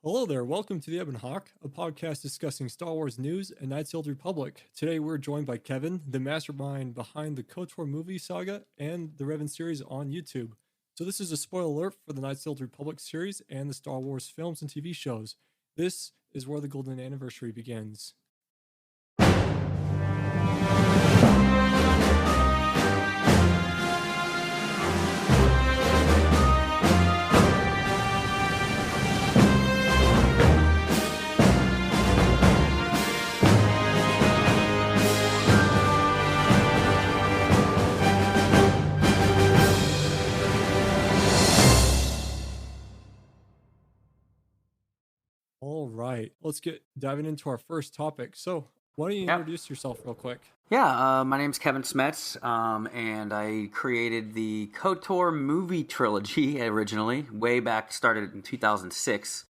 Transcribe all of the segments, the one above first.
Hello there, welcome to the Ebon Hawk, a podcast discussing Star Wars news and Knights of the Old Republic. Today we're joined by Kevin, the mastermind behind the KOTOR movie saga and the Revan series on YouTube. So this is a spoiler alert for the Knights of the Old Republic series and the Star Wars films and TV shows. This is where the golden anniversary begins. All right, let's get diving into our first topic. So, why don't you introduce yourself real quick? My name's Kevin Smets, and I created the KOTOR movie trilogy originally, way back, started in 2006.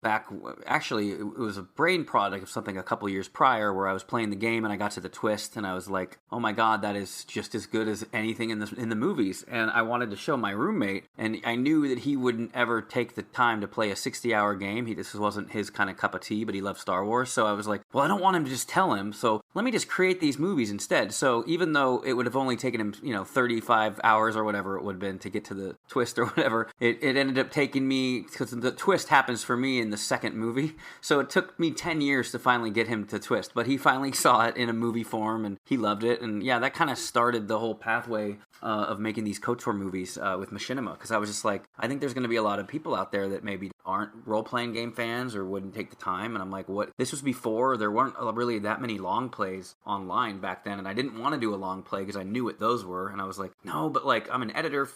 Actually, it was a brain product of something a couple years prior where I was playing the game and I got to the twist and I was like, oh my god, that is just as good as anything in the movies. And I wanted to show my roommate, and I knew that he wouldn't ever take the time to play a 60-hour game. This wasn't his kind of cup of tea, but he loved Star Wars. So I was like, well, I don't want him to just tell him, so let me just create these movies instead. So even though it would have only taken him, 35 hours or whatever it would have been to get to the twist or whatever, it ended up taking me, because the twist happens for me in the second movie, so it took me 10 years to finally get him to twist, but he finally saw it in a movie form, and he loved it, and yeah, that kind of started the whole pathway of making these KOTOR movies with Machinima, because I was just like, I think there's going to be a lot of people out there that maybe aren't role-playing game fans or wouldn't take the time, and I'm like, what? This was before there weren't really that many long plays online back then, and I didn't want to do a long play because I knew what those were, and I was like, no, but like, I'm an editor.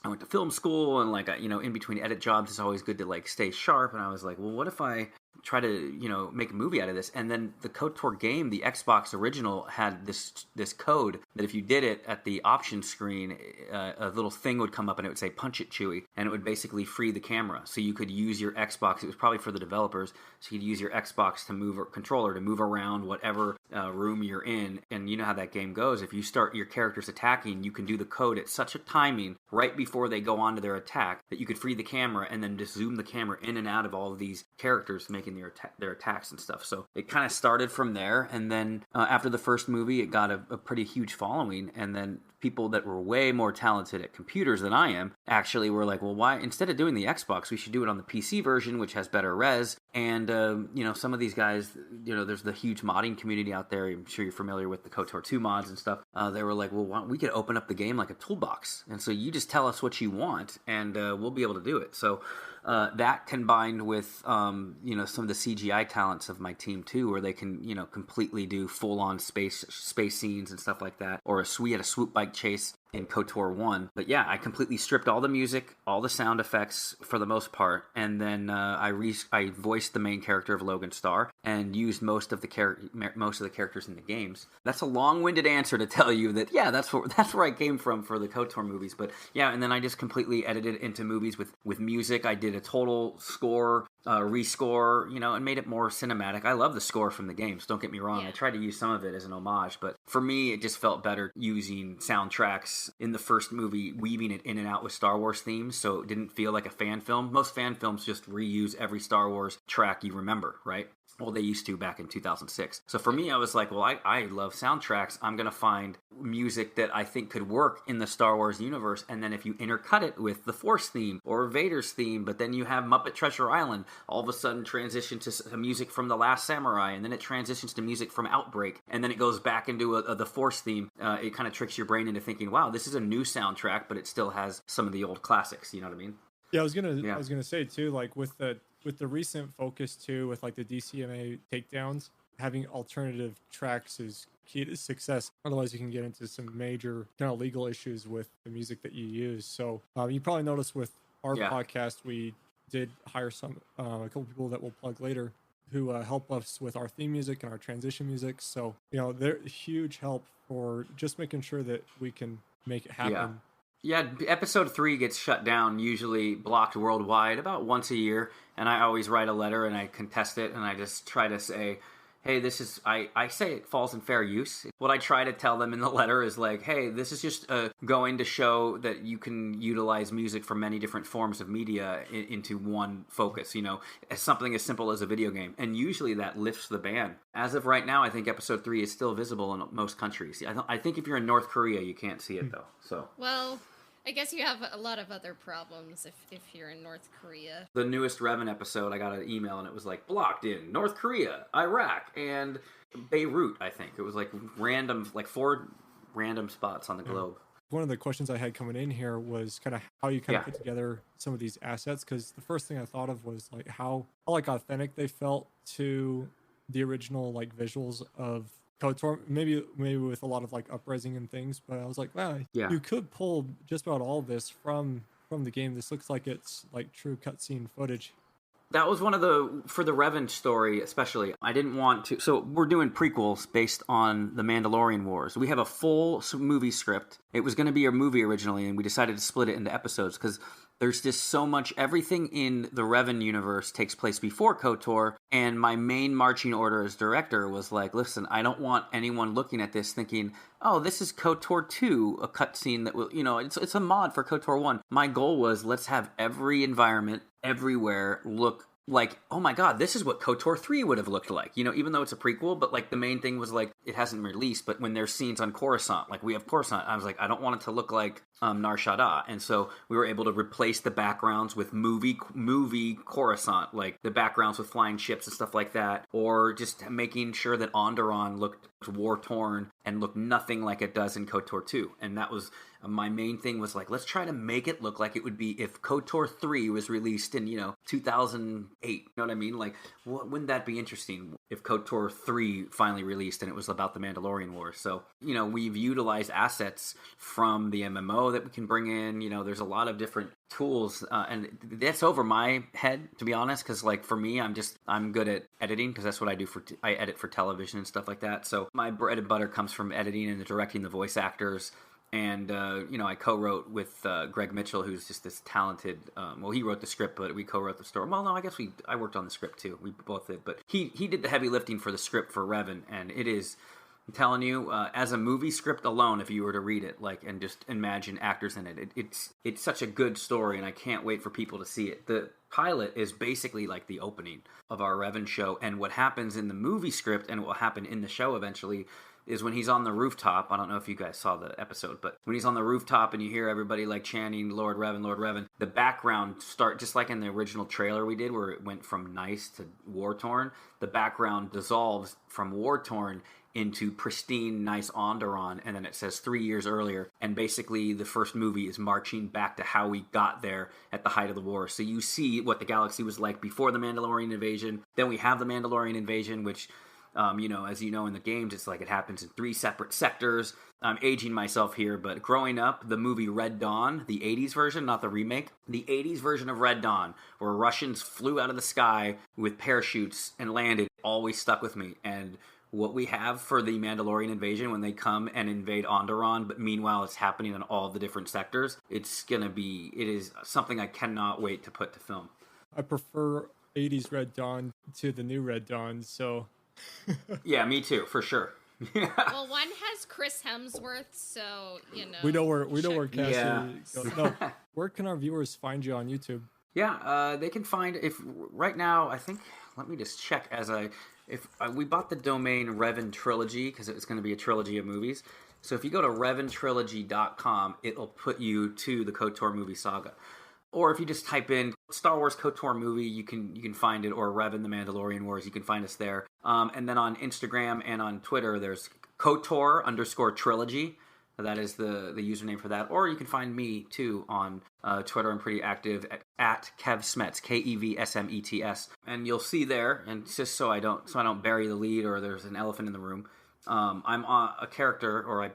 I went to film school, and like, in between edit jobs, it's always good to like stay sharp, and I was like, well, what if I try to make a movie out of this? And then the KOTOR game, the Xbox original, had this code that if you did it at the option screen, a little thing would come up and it would say "Punch it, Chewie," and it would basically free the camera, so you could use your Xbox. It was probably for the developers, so you'd use your Xbox to move, or controller to move around whatever room you're in. And you know how that game goes. If you start your characters attacking, you can do the code at such a timing right before they go on to their attack that you could free the camera and then just zoom the camera in and out of all of these characters making their attacks and stuff. So it kind of started from there, and then after the first movie, it got a pretty huge following, and then people that were way more talented at computers than I am actually were like, well, why, instead of doing the Xbox, we should do it on the PC version, which has better res. And some of these guys, there's the huge modding community out there. I'm sure you're familiar with the KOTOR 2 mods and stuff. They were like, well, we could open up the game like a toolbox, and so you just tell us what you want, and we'll be able to do it. So that combined with some of the CGI talents of my team too, where they can completely do full-on space scenes and stuff like that. Or we had a swoop bike chase in KOTOR 1. But yeah, I completely stripped all the music, all the sound effects for the most part, and then I voiced the main character of Logan Starr and used most of the characters in the games. That's a long-winded answer to tell you that, yeah, that's where I came from for the KOTOR movies. But yeah, and then I just completely edited it into movies with music. I did a total score, rescore, and made it more cinematic. I love the score from the games, don't get me wrong. I tried to use some of it as an homage, but for me, it just felt better using soundtracks in the first movie, weaving it in and out with Star Wars themes, so it didn't feel like a fan film. Most fan films just reuse every Star Wars track you remember, right? Well, they used to back in 2006. So for me, I was like, well, I love soundtracks. I'm going to find music that I think could work in the Star Wars universe. And then if you intercut it with the Force theme or Vader's theme, but then you have Muppet Treasure Island, all of a sudden transition to music from The Last Samurai, and then it transitions to music from Outbreak, and then it goes back into the Force theme. It kind of tricks your brain into thinking, wow, this is a new soundtrack, but it still has some of the old classics. You know what I mean? Yeah, I was gonna say too, like with the recent focus too, with like the DCMA takedowns, having alternative tracks is key to success. Otherwise, you can get into some major kind of legal issues with the music that you use. So you probably noticed with our podcast, we did hire a couple people that we'll plug later who help us with our theme music and our transition music. So they're huge help for just making sure that we can make it happen. Yeah, episode 3 gets shut down, usually blocked worldwide, about once a year, and I always write a letter and I contest it, and I just try to say, hey, this is, I say it falls in fair use. What I try to tell them in the letter is like, hey, this is just going to show that you can utilize music from many different forms of media into one focus, as something as simple as a video game. And usually that lifts the band. As of right now, I think episode 3 is still visible in most countries. I think if you're in North Korea, you can't see it though. So Well, I guess you have a lot of other problems if you're in North Korea. the newest Revan episode, I got an email and it was like blocked in North Korea, Iraq, and Beirut. I think it was like 4 random spots on the globe. One of the questions I had coming in here was kind of how you kind of put together some of these assets, because the first thing I thought of was like how like authentic they felt to the original like visuals of KOTOR, maybe with a lot of like uprising and things, but I was like, wow, you could pull just about all this from the game. This looks like it's like true cutscene footage. That was one of for the Revan story especially, I didn't want to, so we're doing prequels based on the Mandalorian Wars. We have a full movie script. It was going to be a movie originally, and we decided to split it into episodes because there's just so much, everything in the Revan universe takes place before KOTOR, and my main marching order as director was like, listen, I don't want anyone looking at this thinking, oh, this is KOTOR 2, a cutscene that will, it's a mod for KOTOR 1. My goal was, let's have every environment, everywhere, look like, oh my god, this is what KOTOR 3 would have looked like. Even though it's a prequel, but like the main thing was like, it hasn't released, but when there's scenes on Coruscant, like we have Coruscant, I was like, I don't want it to look like Nar Shaddaa. And so we were able to replace the backgrounds with movie Coruscant, like the backgrounds with flying ships and stuff like that, or just making sure that Onderon looked war-torn and looked nothing like it does in KOTOR 2. And that was my main thing, was like, let's try to make it look like it would be if KOTOR 3 was released in, 2008. You know what I mean? Like, wouldn't that be interesting if KOTOR 3 finally released and it was about the Mandalorian Wars? So, we've utilized assets from the MMO that we can bring in. There's a lot of different tools, and that's over my head, to be honest, because like for me, I'm good at editing, because that's what I do I edit for television and stuff like that. So my bread and butter comes from editing and directing the voice actors. And, I co-wrote with Greg Mitchell, who's just this talented, he wrote the script, but we co-wrote the story. Well, no, I guess I worked on the script too. We both did. But he did the heavy lifting for the script for Revan, and it is, I'm telling you, as a movie script alone, if you were to read it, like, and just imagine actors in it, it's such a good story, and I can't wait for people to see it. The pilot is basically like the opening of our Revan show, and what happens in the movie script and what will happen in the show eventually is when he's on the rooftop. I don't know if you guys saw the episode, but when he's on the rooftop and you hear everybody like chanting Lord Revan, the background just like in the original trailer we did where it went from nice to war-torn, the background dissolves from war-torn into pristine, nice Onderon, and then it says 3 years earlier, and basically the first movie is marching back to how we got there at the height of the war. So you see what the galaxy was like before the Mandalorian invasion, then we have the Mandalorian invasion, which as you know in the games, it's like it happens in 3 separate sectors. I'm aging myself here, but growing up, the movie Red Dawn, the 80s version, not the remake, the 80s version of Red Dawn, where Russians flew out of the sky with parachutes and landed, always stuck with me. And what we have for the Mandalorian invasion when they come and invade Onderon, but meanwhile it's happening in all the different sectors, it is something I cannot wait to put to film. I prefer 80s Red Dawn to the new Red Dawn, so... Yeah, me too, for sure. Well, one has Chris Hemsworth, so we know where Cassie goes. No, Yeah. where can our viewers find you on YouTube? Yeah, they can find, if right now, I think, let me just check we bought the domain Revan Trilogy because it's going to be a trilogy of movies. So if you go to revantrilogy.com, it'll put you to the KOTOR movie Saga. Or if you just type in Star Wars KOTOR movie, you can find it, or Revan the Mandalorian Wars, you can find us there. And then on Instagram and on Twitter, there's KOTOR_trilogy. That is the username for that. Or you can find me too on Twitter. I'm pretty active at KevSmets, KEVSMETS, and you'll see there. And just so I don't bury the lead or there's an elephant in the room, I'm on a character, or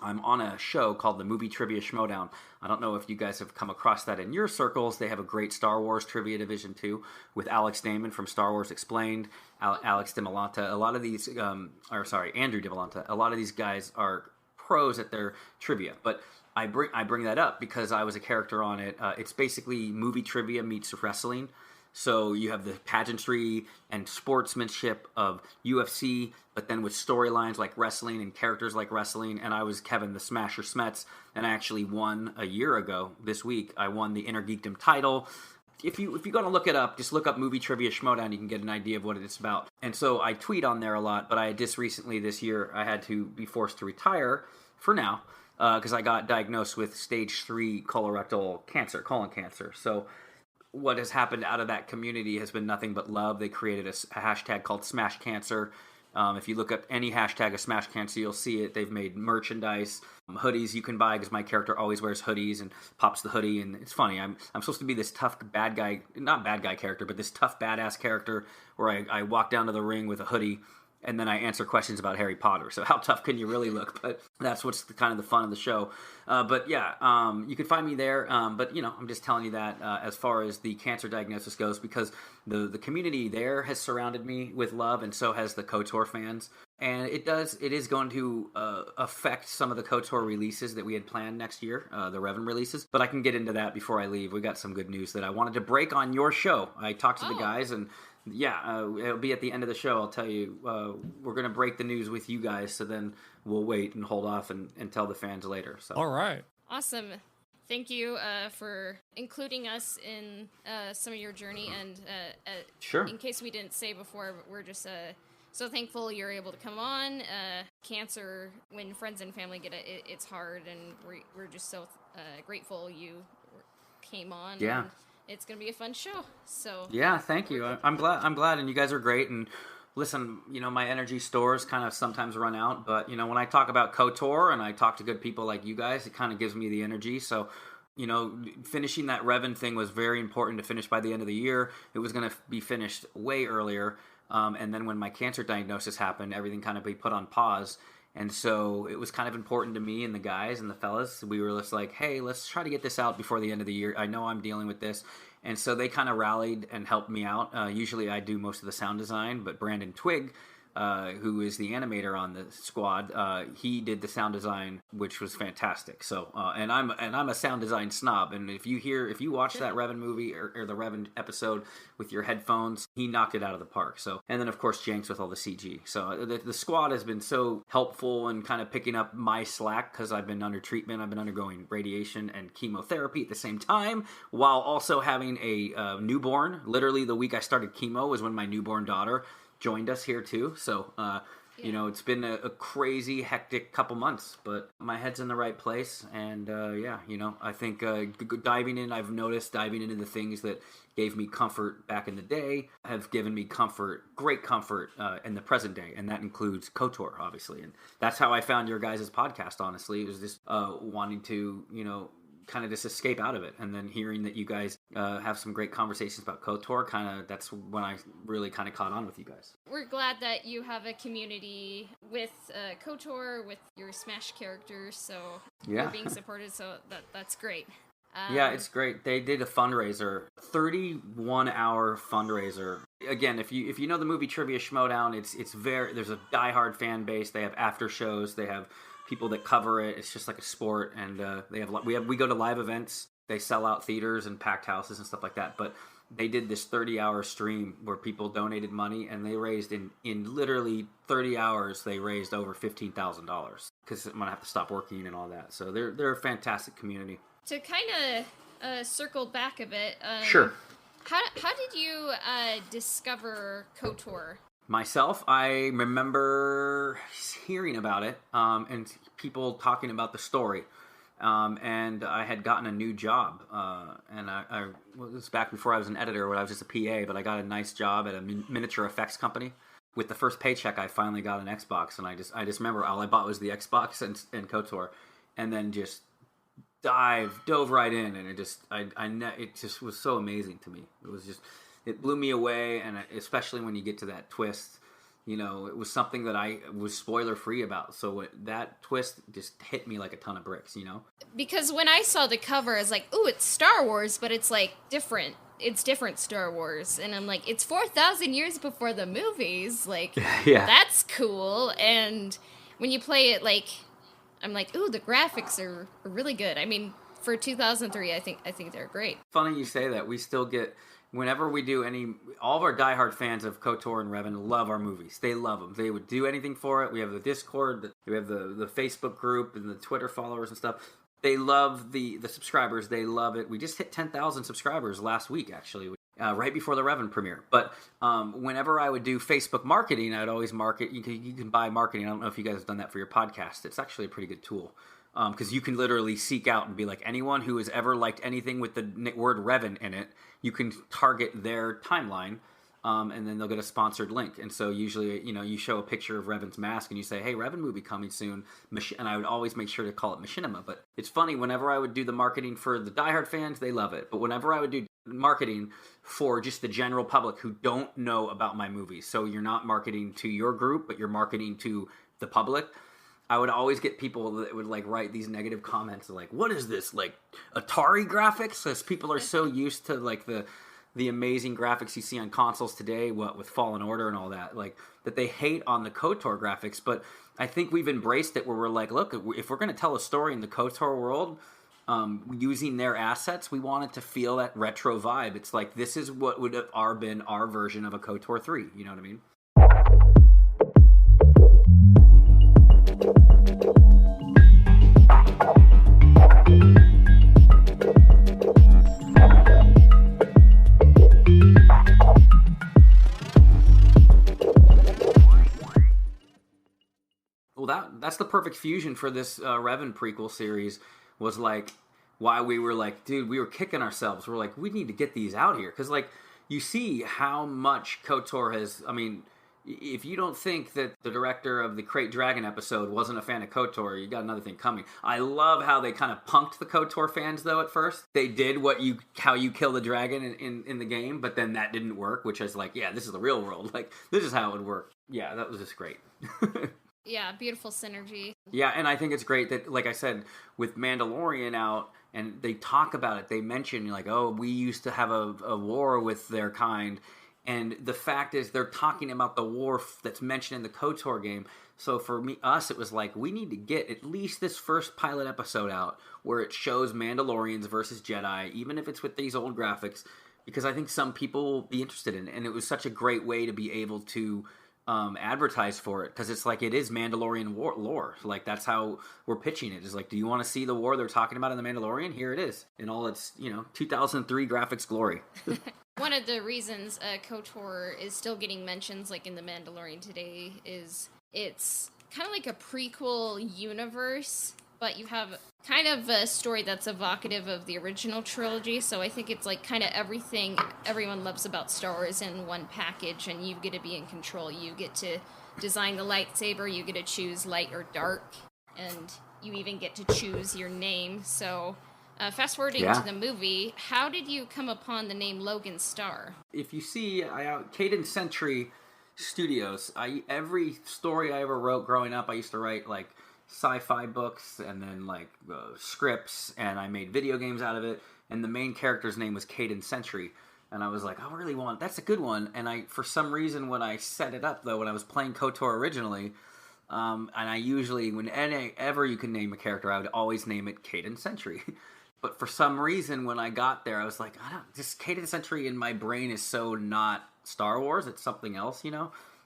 I'm on a show called the Movie Trivia Schmodown. I don't know if you guys have come across that in your circles. They have a great Star Wars trivia division too, with Alex Damon from Star Wars Explained, Alex DiMolanta. A lot of these, Andrew DiMolanta. A lot of these guys are pros at their trivia. But I bring that up because I was a character on it. It's basically movie trivia meets wrestling. So you have the pageantry and sportsmanship of UFC, but then with storylines like wrestling and characters like wrestling. And I was Kevin the Smasher Smets, and I actually won a year ago this week. I won the Inner Geekdom title. If you're going to look it up, just look up Movie Trivia Schmodown. You can get an idea of what it's about. And so I tweet on there a lot, but I just recently this year, I had to be forced to retire for now because I got diagnosed with stage 3 colorectal cancer, colon cancer. So what has happened out of that community has been nothing but love. They created a hashtag called Smash Cancer. If you look up any hashtag of Smash Cancer, you'll see it. They've made merchandise, hoodies you can buy because my character always wears hoodies and pops the hoodie. And it's funny. I'm supposed to be this tough bad guy, not bad guy character, but this tough badass character where I walk down to the ring with a hoodie and then I answer questions about Harry Potter. So how tough can you really look? But that's what's kind of the fun of the show. But yeah, you can find me there. But, I'm just telling you that as far as the cancer diagnosis goes, because the community there has surrounded me with love, and so has the KOTOR fans. And it is going to affect some of the KOTOR releases that we had planned next year, the Revan releases. But I can get into that before I leave. We got some good news that I wanted to break on your show. I talked to the guys, and yeah, it'll be at the end of the show. I'll tell you, we're going to break the news with you guys, so then we'll wait and hold off and tell the fans later. So. All right. Awesome. Thank you for including us in some of your journey. And sure. In case we didn't say before, we're just so thankful you're able to come on. Cancer, when friends and family get it, it's hard, and we're just so grateful you came on. Yeah. And it's gonna be a fun show. So yeah, thank you. I'm glad, and you guys are great. And listen, my energy stores kind of sometimes run out, but when I talk about KOTOR and I talk to good people like you guys, it kind of gives me the energy. So, finishing that Revan thing was very important to finish by the end of the year. It was going to be finished way earlier, and then when my cancer diagnosis happened, everything kind of be put on pause. And so it was kind of important to me and the guys and the fellas. We were just like, hey, let's try to get this out before the end of the year. I know I'm dealing with this. And so they kind of rallied and helped me out. Usually I do most of the sound design, but Brandon Twigg, who is the animator on the squad, he did the sound design, which was fantastic. So, and I'm a sound design snob. And if you watch that Revan movie or the Revan episode with your headphones, he knocked it out of the park. So, and then of course Jenks with all the CG. So the squad has been so helpful in kind of picking up my slack because I've been under treatment. I've been undergoing radiation and chemotherapy at the same time while also having a newborn. Literally the week I started chemo was when my newborn daughter joined us here too. So, it's been a crazy, hectic couple months, but my head's in the right place. And, I think diving into the things that gave me comfort back in the day have given me great comfort in the present day. And that includes KOTOR, obviously. And that's how I found your guys' podcast, honestly. It was just wanting to, kind of just escape out of it, and then hearing that you guys have some great conversations about KOTOR, that's when I really kind of caught on with you guys. We're glad that you have a community with KOTOR, with your Smash characters, so you're being supported, so that's great. Yeah, it's great. They did a fundraiser, 31-hour fundraiser. Again, if you know the Movie Trivia Schmodown, there's a diehard fan base. They have after shows. They have people that cover it. It's just like a sport, and we go to live events. They sell out theaters and packed houses and stuff like that. But they did this 30-hour stream where people donated money, and they raised in literally 30 hours. They raised over $15,000 because I'm gonna have to stop working and all that. So they're a fantastic community. To kind of circle back a bit, sure. How did you discover KOTOR? Myself, I remember hearing about it and people talking about the story. And I had gotten a new job. And it was back before I was an editor when I was just a PA, but I got a nice job at a miniature effects company. With the first paycheck, I finally got an Xbox. And I just remember all I bought was the Xbox and KOTOR. And then just dove right in. And it just was so amazing to me. It blew me away, and especially when you get to that twist, it was something that I was spoiler-free about. So that twist just hit me like a ton of bricks, Because when I saw the cover, I was like, ooh, it's Star Wars, but it's, like, different. It's different Star Wars. And I'm like, it's 4,000 years before the movies. Like, yeah. That's cool. And when you play it, like, I'm like, ooh, the graphics are really good. I mean, for 2003, I think they're great. Funny you say that. We still get... whenever we do all of our diehard fans of KOTOR and Revan love our movies. They love them. They would do anything for it. We have the Discord, we have the Facebook group, and the Twitter followers and stuff. They love the subscribers. They love it. We just hit 10,000 subscribers last week, actually, right before the Revan premiere. But whenever I would do Facebook marketing, I would always market. You can buy marketing. I don't know if you guys have done that for your podcast. It's actually a pretty good tool. Because you can literally seek out and be like, anyone who has ever liked anything with the word Revan in it, you can target their timeline, and then they'll get a sponsored link. And so usually, you show a picture of Revan's mask and you say, hey, Revan movie coming soon. And I would always make sure to call it Machinima. But it's funny, whenever I would do the marketing for the diehard fans, they love it. But whenever I would do marketing for just the general public who don't know about my movies, so you're not marketing to your group, but you're marketing to the public, I would always get people that would write these negative comments like, what is this, Atari graphics? Because people are so used to the amazing graphics you see on consoles today, with Fallen Order and all that, that they hate on the KOTOR graphics. But I think we've embraced it where we're like, look, if we're going to tell a story in the KOTOR world, using their assets, we want it to feel that retro vibe. It's like, this is what would have been our version of a KOTOR 3, you know what I mean? Well, that's the perfect fusion for this Revan prequel series. Was why we were dude, we were kicking ourselves. We're we need to get these out here, because you see how much KOTOR has. I mean, if you don't think that the director of the Crate Dragon episode wasn't a fan of KOTOR, you got another thing coming. I love how they kind of punked the KOTOR fans, though, at first. They did how you kill the dragon in the game, but then that didn't work, which is yeah, this is the real world. This is how it would work. Yeah, that was just great. Yeah, beautiful synergy. Yeah, and I think it's great that, like I said, with Mandalorian out, and they talk about it, they mention, oh, we used to have a war with their kind, and the fact is they're talking about the war that's mentioned in the KOTOR game. So for us, it was we need to get at least this first pilot episode out where it shows Mandalorians versus Jedi, even if it's with these old graphics, because I think some people will be interested in it, and it was such a great way to be able to advertise for it, because it's it is Mandalorian lore. That's how we're pitching it. Is do you want to see the war they're talking about in the Mandalorian? Here it is in all its 2003 graphics glory. One of the reasons KOTOR is still getting mentions in the Mandalorian today is it's kind of like a prequel universe, but you have kind of a story that's evocative of the original trilogy. So I think it's kind of everything everyone loves about Star Wars in one package, and you get to be in control. You get to design the lightsaber, you get to choose light or dark, and you even get to choose your name. So fast forwarding to the movie, how did you come upon the name Logan Starr? If you see, Cadence Century Studios, every story I ever wrote growing up, I used to write sci-fi books and then scripts, and I made video games out of it, and the main character's name was Cadence Century, and I was I really want, that's a good one. And for some reason, when I set it up, though, when I was playing KOTOR originally, and I usually, whenever you can name a character, I would always name it Cadence Century. But for some reason, when I got there, I was this Cadence Century in my brain is so not Star Wars, it's something else,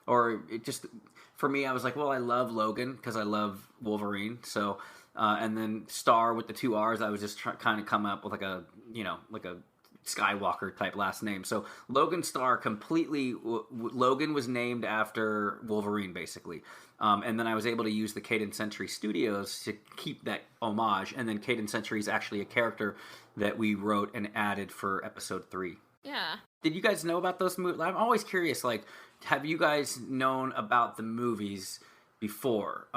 or it just, for me, I was well, I love Logan because I love Wolverine. So, and then Star with the 2 R's, I was just kind of come up with a Skywalker type last name. So Logan Starr completely, Logan was named after Wolverine, basically. And then I was able to use the Cadence Century Studios to keep that homage. And then Cadence Century is actually a character that we wrote and added for episode 3. Yeah. Did you guys know about those movies? I'm always curious, have you guys known about the movies before?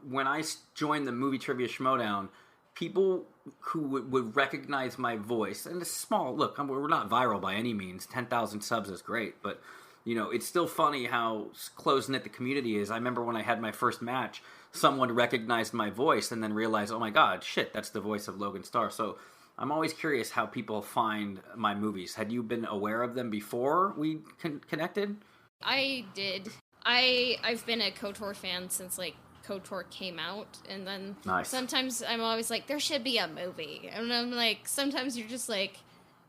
When I joined the Movie Trivia Schmodown, people who would recognize my voice, and it's small, look, we're not viral by any means, 10,000 subs is great, but, it's still funny how close-knit the community is. I remember when I had my first match, someone recognized my voice and then realized, oh my god, shit, that's the voice of Logan Starr. So I'm always curious how people find my movies. Had you been aware of them before we connected? I did. I've been a KOTOR fan since KOTOR came out, and then nice. Sometimes I'm always there should be a movie, and I'm sometimes you're just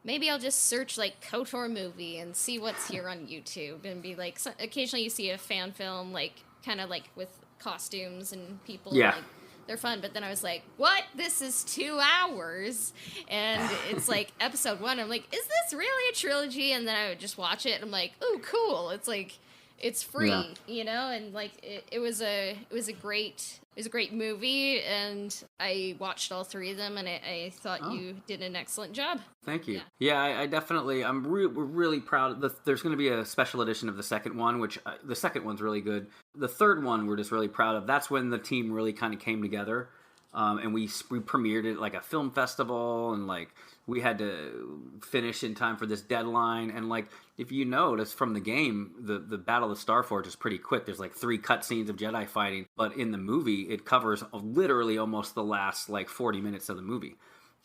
maybe I'll just search like KOTOR movie and see what's here on YouTube and be like, occasionally you see a fan film, like kind of like with costumes and people, Yeah. like they're fun. But then I was like, what? This is 2 hours, and it's like episode 1. I'm like, is this really a trilogy? And then I would just watch it. And I'm like, oh, cool. It's like, it's free, you know, and like it was a great movie, and I watched all 3 of them, and I thought you did an excellent job. Thank you. Yeah, I definitely, we're really proud. There's going to be a special edition of the second one, which the second one's really good. The third one we're just really proud of. That's when the team really kind of came together, and we premiered it like a film festival, and like we had to finish in time for this deadline. And like, if you notice from the game, the Battle of Starforge is pretty quick. There's like 3 cutscenes of Jedi fighting, but in the movie, it covers literally almost the last like 40 minutes of the movie.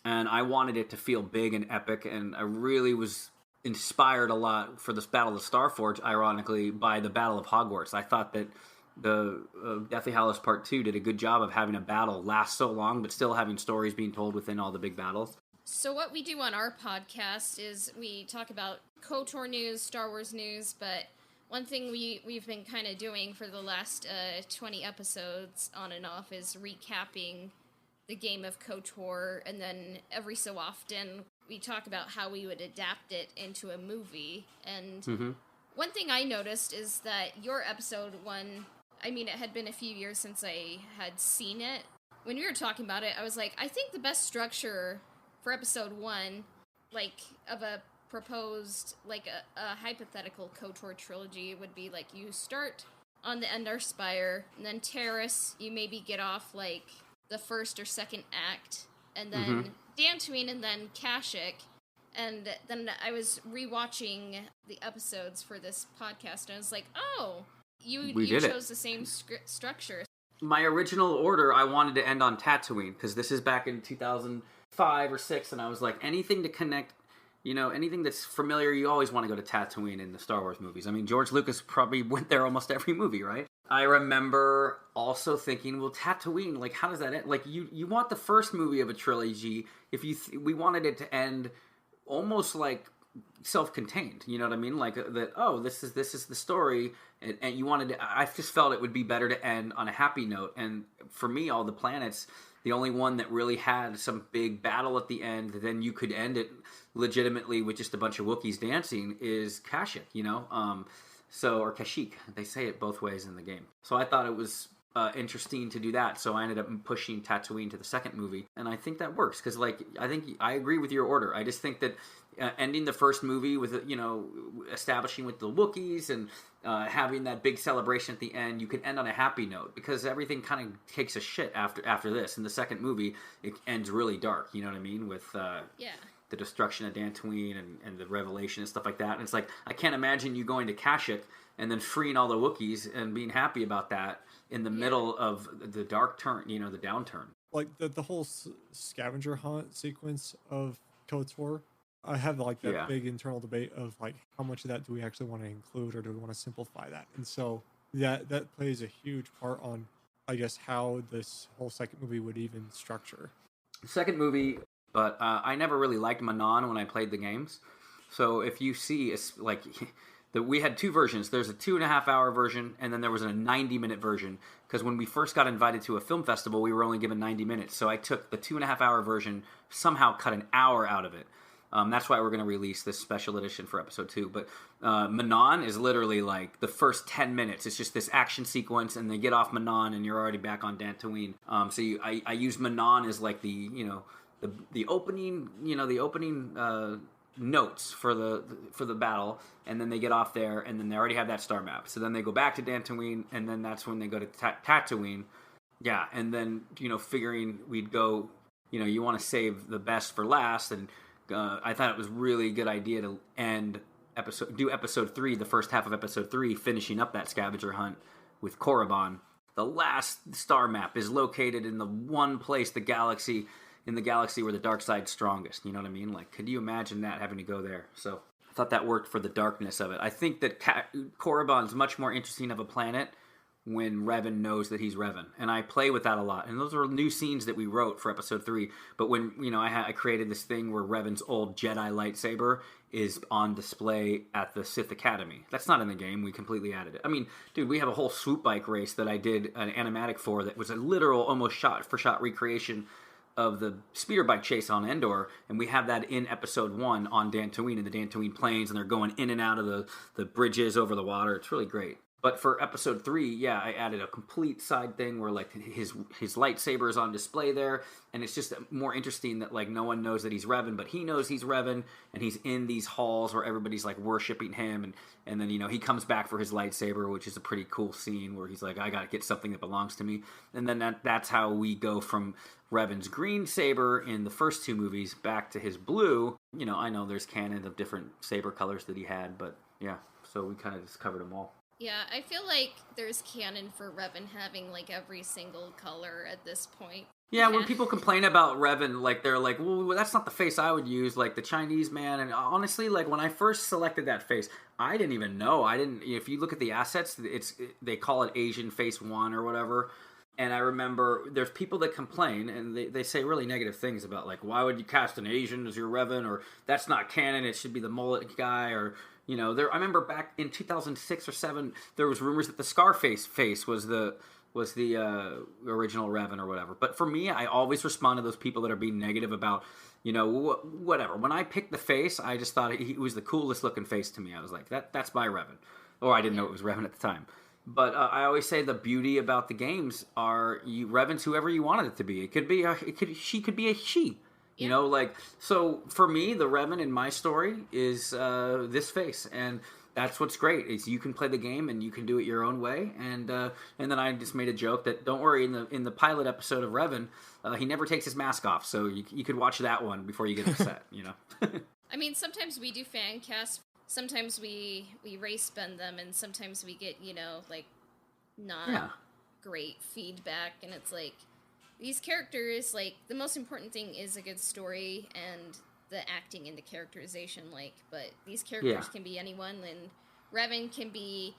And I wanted it to feel big and epic, and I really was inspired a lot for this Battle of Starforge, ironically, by the Battle of Hogwarts. I thought that the Deathly Hallows Part 2 did a good job of having a battle last so long, but still having stories being told within all the big battles. So what we do on our podcast is we talk about KOTOR news, Star Wars news, but one thing we've been kind of doing for the last 20 episodes on and off is recapping the game of KOTOR, and then every so often we talk about how we would adapt it into a movie. And one thing I noticed is that your episode 1, I mean, it had been a few years since I had seen it. When we were talking about it, I was like, I think the best structure for episode 1, like, of a proposed, like, a hypothetical KOTOR trilogy would be, like, you start on the Endar Spire, and then Terrace, you maybe get off, like, the first or second act, and then Dantooine, and then Kashyyyk. And then I was rewatching the episodes for this podcast, and I was like, oh, you chose the same structure. My original order, I wanted to end on Tatooine, because this is back in 2005 or 6, and I was like, anything to connect, you know, anything that's familiar, you always want to go to Tatooine in the Star Wars movies. I mean, George Lucas probably went there almost every movie, right? I remember also thinking, well, Tatooine, like, how does that end? Like, you want the first movie of a trilogy, if we wanted it to end almost like self-contained, you know what I mean? Like, that, oh, this is the story, and you wanted to, I just felt it would be better to end on a happy note. And for me, all the planets, the only one that really had some big battle at the end, then you could end it legitimately with just a bunch of Wookiees dancing, is Kashyyyk, you know? Or Kashyyyk. They say it both ways in the game. So I thought it was interesting to do that. So I ended up pushing Tatooine to the second movie. And I think that works. Because, like, I think I agree with your order. I just think that ending the first movie with, you know, establishing with the Wookiees and having that big celebration at the end, you can end on a happy note. Because everything kind of takes a shit after this. In the second movie, it ends really dark. You know what I mean? With the destruction of Dantooine and the revelation and stuff like that. And it's like, I can't imagine you going to Kashyyyk and then freeing all the Wookiees and being happy about that in the middle of the dark turn, you know, the downturn. Like the whole scavenger hunt sequence of KOTOR, I have like that big internal debate of like, how much of that do we actually want to include, or do we want to simplify that? And so that plays a huge part on, I guess, how this whole second movie would even structure. The second movie, but I never really liked Manon when I played the games. So if you see, it's like, we had 2 versions. There's a 2.5-hour version, and then there was a 90-minute version. Because when we first got invited to a film festival, we were only given 90 minutes. So I took the 2.5-hour version, somehow cut an hour out of it. That's why we're going to release this special edition for episode 2. But Manon is literally like the first 10 minutes. It's just this action sequence, and they get off Manon, and you're already back on Dantooine. I use Manon as like the, you know, the opening, you know, the opening notes for the battle, and then they get off there, and then they already have that star map. So then they go back to Dantooine, and then that's when they go to Tatooine. Yeah, and then, you know, figuring we'd go, you know, you want to save the best for last, and I thought it was really a good idea to do episode 3, the first half of episode 3, finishing up that scavenger hunt with Korriban. The last star map is located in the one place in the galaxy where the dark side's strongest. You know what I mean? Like, could you imagine that, having to go there? So I thought that worked for the darkness of it. I think that Korriban's much more interesting of a planet when Revan knows that he's Revan. And I play with that a lot. And those are new scenes that we wrote for episode 3. But when, I created this thing where Revan's old Jedi lightsaber is on display at the Sith Academy. That's not in the game. We completely added it. I mean, dude, we have a whole swoop bike race that I did an animatic for that was a literal, almost shot-for-shot recreation of the speeder bike chase on Endor, and we have that in episode 1 on Dantooine, in the Dantooine plains, and they're going in and out of the bridges over the water. It's really great. But for episode 3, yeah, I added a complete side thing where like his lightsaber is on display there, and it's just more interesting that like no one knows that he's Revan, but he knows he's Revan, and he's in these halls where everybody's like worshiping him, and then he comes back for his lightsaber, which is a pretty cool scene where he's like, I gotta get something that belongs to me, and then that's how we go from Revan's green saber in the first 2 movies back to his blue. I know there's canon of different saber colors that he had, but yeah, so we kind of just covered them all. Yeah, I feel like there's canon for Revan having, like, every single color at this point. Yeah, when people complain about Revan, like, they're like, well, that's not the face I would use, like, the Chinese man, and honestly, like, when I first selected that face, I didn't even know. If you look at the assets, they call it Asian Face 1 or whatever, and I remember there's people that complain, and they say really negative things about, like, why would you cast an Asian as your Revan, or that's not canon, it should be the mullet guy, or... I remember back in 2006 or 7, there was rumors that the Scarface face was the original Revan or whatever. But for me, I always respond to those people that are being negative about, whatever. When I picked the face, I just thought it was the coolest looking face to me. I was like, that's my Revan. Or I didn't know it was Revan at the time. But I always say the beauty about the games are Revan's whoever you wanted it to be. She could be a she. Yeah. So for me, the Revan in my story is this face, and that's what's great. Is you can play the game and you can do it your own way, and then I just made a joke that don't worry, in the pilot episode of Revan, he never takes his mask off, so you could watch that one before you get upset. I mean, sometimes we do fan casts. Sometimes we race bend them, and sometimes we get not great feedback, and it's like. These characters, the most important thing is a good story and the acting and the characterization, but these characters can be anyone, and Revan can be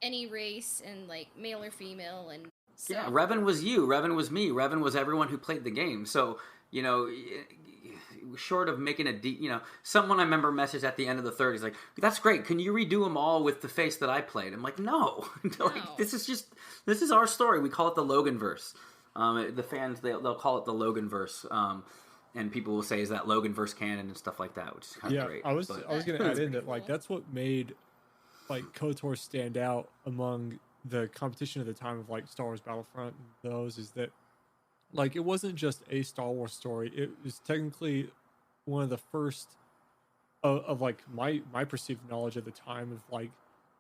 any race, and, male or female, and so... Yeah, Revan was you, Revan was me, Revan was everyone who played the game, so, short of making someone I remember messaged at the end of the third, he's like, that's great, can you redo them all with the face that I played? I'm like, no. This is our story, we call it the Logan-verse. The fans, they'll call it the Logan-verse, and people will say, is that Logan-verse canon and stuff like that, which is kind of great. I was going to add in that, that's what made, KOTOR stand out among the competition at the time of, Star Wars Battlefront and those, is that, it wasn't just a Star Wars story. It was technically one of the first of my perceived knowledge at the time of,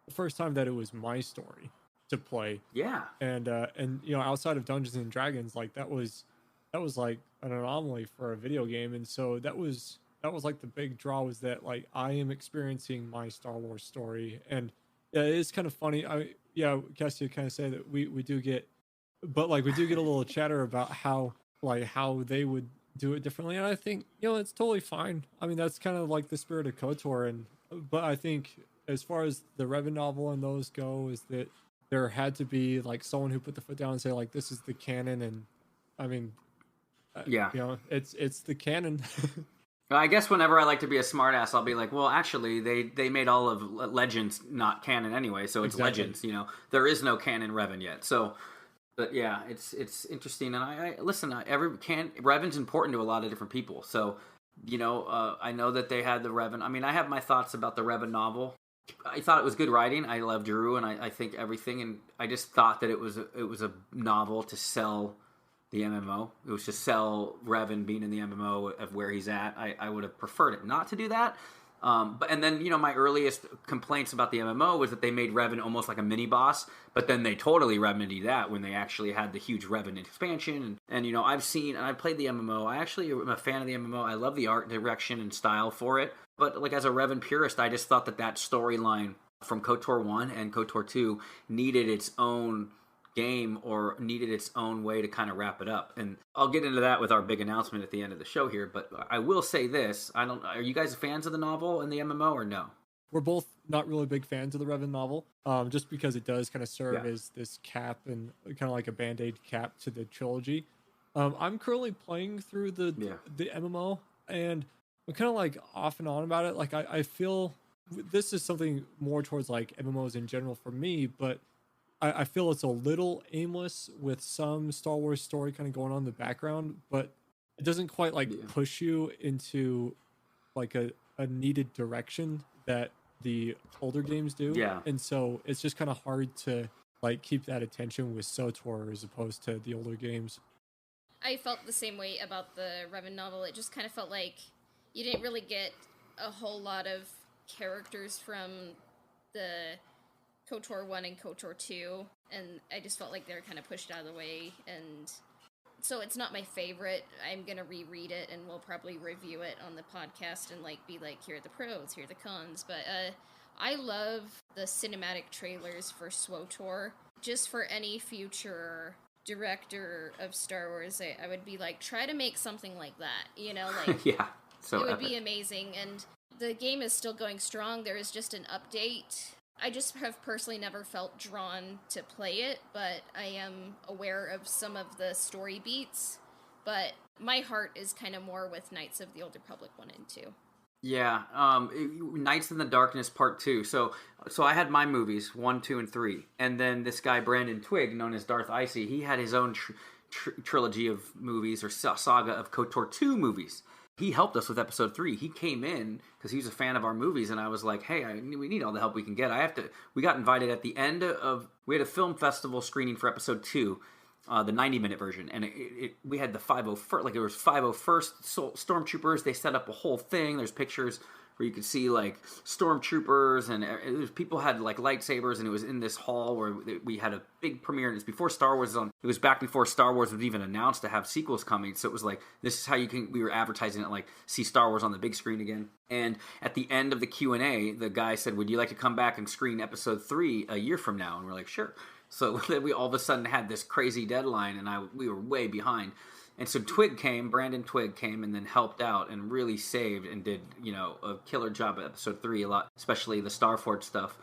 the first time that it was my story to play. Yeah. And outside of Dungeons and Dragons, that was an anomaly for a video game, and so that was the big draw, was that I am experiencing my Star Wars story. And yeah, it is kind of funny. Cassie kind of say that we do get, but we do get a little chatter about how they would do it differently, and I think it's totally fine. I mean, that's kind of the spirit of KOTOR, but I think as far as the Revan novel and those go, is that there had to be someone who put the foot down and say this is the canon, and I mean, it's the canon. I guess whenever I like to be a smartass, I'll be like, well, actually, they made all of Legends not canon anyway, so it's Exactly. Legends. There is no canon Revan yet. So, but yeah, it's interesting, and I listen. Revan's important to a lot of different people. So, I know that they had the Revan. I mean, I have my thoughts about the Revan novel. I thought it was good writing. I love Drew, and I think everything. And I just thought that it was a novel to sell the MMO. It was to sell Revan being in the MMO of where he's at. I would have preferred it not to do that. And then my earliest complaints about the MMO was that they made Revan almost like a mini boss. But then they totally remedied that when they actually had the huge Revan expansion. And I've seen and I played the MMO. I actually am a fan of the MMO. I love the art direction and style for it. But as a Revan purist, I just thought that storyline from KOTOR 1 and KOTOR 2 needed its own game, or needed its own way to kind of wrap it up. And I'll get into that with our big announcement at the end of the show here. But I will say this: are you guys fans of the novel and the MMO, or no? We're both not really big fans of the Revan novel, just because it does kind of serve as this cap and kind of like a band-aid cap to the trilogy. I'm currently playing through the MMO, and I'm kind of like off and on about it. Like I feel this is something more towards like MMOs in general for me, but I feel it's a little aimless with some Star Wars story kind of going on in the background, but it doesn't quite like push you into like a needed direction that the older games do. Yeah. And so it's just kind of hard to like keep that attention with SOTOR as opposed to the older games. I felt the same way about the Revan novel. It just kind of felt like you didn't really get a whole lot of characters from the KOTOR 1 and KOTOR 2, and I just felt like they were kind of pushed out of the way, and so it's not my favorite. I'm gonna reread it, and we'll probably review it on the podcast and like be like, here are the pros, here are the cons, but I love the cinematic trailers for SWTOR. Just for any future director of Star Wars, I would be like, try to make something like that, you know, like so it would be amazing. And the game is still going strong. There is just an update. I just have personally never felt drawn to play it, but I am aware of some of the story beats. But my heart is kind of more with Knights of the Old Republic 1 and 2. Yeah, Knights in the Darkness Part 2. So I had my movies, 1, 2, and 3. And then this guy, Brandon Twigg, known as Darth Icy, he had his own trilogy of movies, or saga of KOTOR 2 movies. He helped us with episode 3. He came in because he was a fan of our movies, and I was like, hey, we need all the help we can get. We got invited at the end of, we had a film festival screening for episode 2, the 90-minute version, and we had the 501st, like it was 501st stormtroopers. They set up a whole thing. There's pictures where you could see like stormtroopers, and people had like lightsabers, and it was in this hall where we had a big premiere. And it was before Star Wars was on. It was back before Star Wars was even announced to have sequels coming. So it was like, this is how we were advertising it, like see Star Wars on the big screen again. And at the end of the Q&A, the guy said, would you like to come back and screen episode 3 a year from now? And we're like, sure. So then we all of a sudden had this crazy deadline, and we were way behind. And so Brandon Twigg came and then helped out and really saved and did, a killer job at episode 3 a lot, especially the Starfort stuff.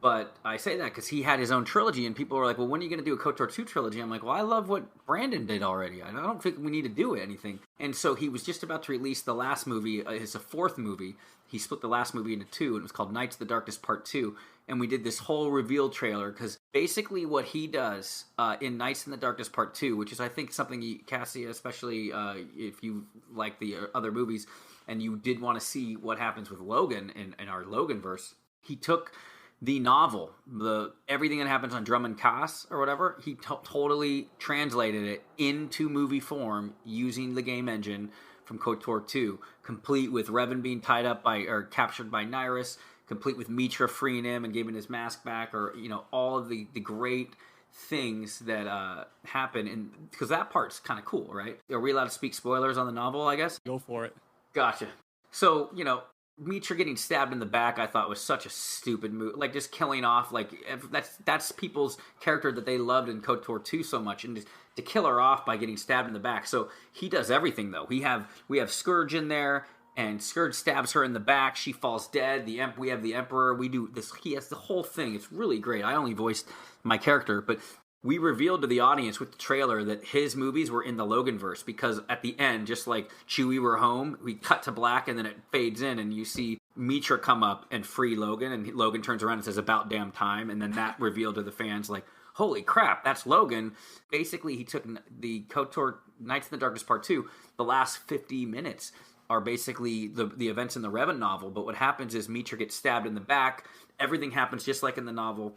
But I say that because he had his own trilogy, and people were like, well, when are you going to do a KOTOR 2 trilogy? I'm like, well, I love what Brandon did already. I don't think we need to do anything. And so he was just about to release the last movie, his 4th movie. He split the last movie into 2, and it was called Knights of the Darkness Part 2. And we did this whole reveal trailer, because basically what he does in Knights in the Darkness Part 2, which is I think something, Cassie, especially if you like the other movies, and you did want to see what happens with Logan in our Logan-verse, he took the novel, everything that happens on Drummond Kaas or whatever, he totally translated it into movie form using the game engine from KOTOR 2, complete with Revan being tied up captured by Nyrus, complete with Mitra freeing him and giving his mask back, or all of the great things that happen, and because that part's kind of cool, right? Are we allowed to speak spoilers on the novel, I guess? Go for it. Gotcha. So, Mitra getting stabbed in the back, I thought was such a stupid move. Like, just killing off, like, that's people's character that they loved in KOTOR 2 so much, and to kill her off by getting stabbed in the back. So he does everything, though. We have Scourge in there, and Scourge stabs her in the back. She falls dead. We have the Emperor. We do this. He has the whole thing. It's really great. I only voiced my character, but we revealed to the audience with the trailer that his movies were in the Logan-verse, because at the end, just like Chewie were home, we cut to black, and then it fades in, and you see Mitra come up and free Logan, and Logan turns around and says, about damn time, and then that revealed to the fans, like, holy crap, that's Logan. Basically, he took the KOTOR Knights in the Darkness Part 2, the last 50 minutes are basically the events in the Revan novel, but what happens is Mitra gets stabbed in the back, everything happens just like in the novel,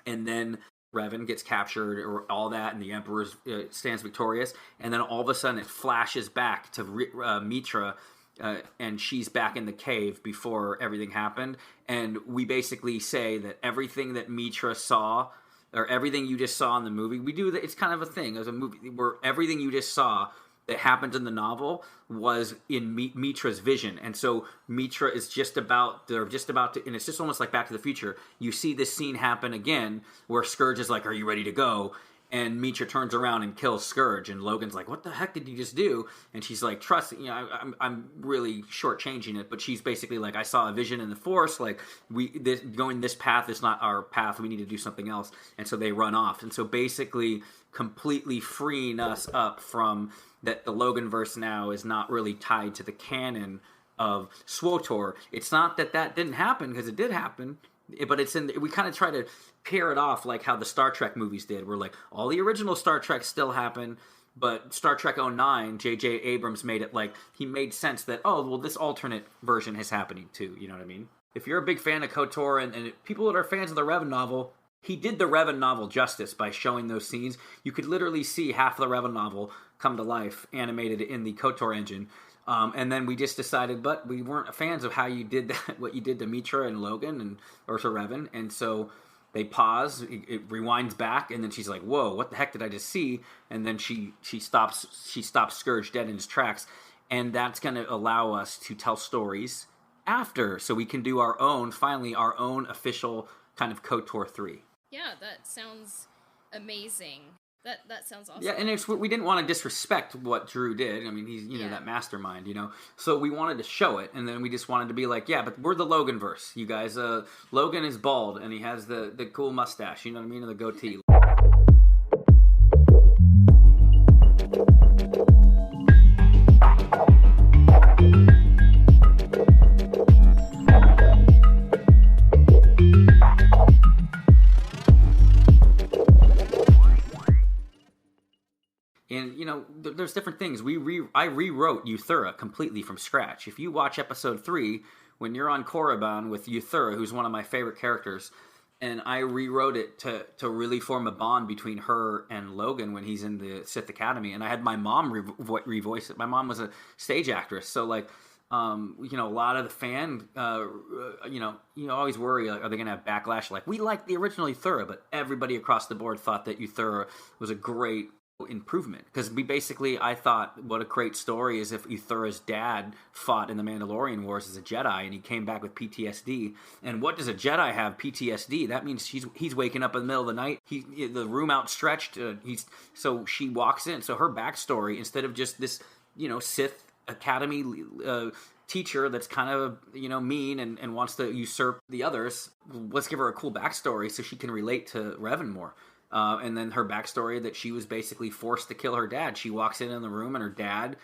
and then Revan gets captured, or all that, and the Emperor stands victorious, and then all of a sudden it flashes back to Mitra, and she's back in the cave before everything happened, and we basically say that everything that Mitra saw, or everything you just saw in the movie, we do that. It's kind of a thing as a movie where everything you just saw that happened in the novel was in Mitra's vision. And so Mitra is they're just about to, and it's just almost like Back to the Future. You see this scene happen again where Scourge is like, are you ready to go? And Mitra turns around and kills Scourge, and Logan's like, "What the heck did you just do?" And she's like, "Trust, I'm really shortchanging it, but she's basically like, I saw a vision in the Force. Like, going this path is not our path. We need to do something else." And so they run off. And so basically, completely freeing us up from that. The Loganverse now is not really tied to the canon of SWTOR. It's not that didn't happen, because it did happen. But it's we kind of try to pair it off like how the Star Trek movies did, where like all the original Star Trek still happen, but Star Trek '09, J.J. Abrams made it like, he made sense that, oh, well, this alternate version is happening too, you know what I mean? If you're a big fan of KOTOR and people that are fans of the Revan novel, he did the Revan novel justice by showing those scenes. You could literally see half of the Revan novel come to life, animated in the KOTOR engine. And then we just decided, but we weren't fans of how you did that, what you did to Mitra and Logan, or to Revan, and so they pause, it rewinds back, and then she's like, "Whoa, what the heck did I just see?" And then she stops Scourge dead in his tracks, and that's going to allow us to tell stories after, so we can do our own official kind of KOTOR 3. Yeah, that sounds amazing. That sounds awesome. Yeah, and we didn't want to disrespect what Drew did. I mean, he's, that mastermind, So we wanted to show it, and then we just wanted to be like, yeah, but we're the Loganverse, you guys. Logan is bald, and he has the cool mustache, you know what I mean, and the goatee. And, there's different things. I rewrote Euthura completely from scratch. If you watch episode 3, when you're on Korriban with Euthura, who's one of my favorite characters, and I rewrote it to really form a bond between her and Logan when he's in the Sith Academy. And I had my mom revoice it. My mom was a stage actress. So, like, a lot of the fan, you always worry, like, are they going to have backlash? Like, we like the original Euthura, but everybody across the board thought that Euthura was a great improvement, because I thought what a great story is if Euthura's dad fought in the Mandalorian Wars as a Jedi and he came back with PTSD. And what does a Jedi have? PTSD. That means he's waking up in the middle of the night, the room outstretched, so she walks in. So her backstory, instead of just this Sith Academy teacher that's kind of mean and wants to usurp the others, let's give her a cool backstory so she can relate to Revan more. And then her backstory that she was basically forced to kill her dad. She walks in the room and her dad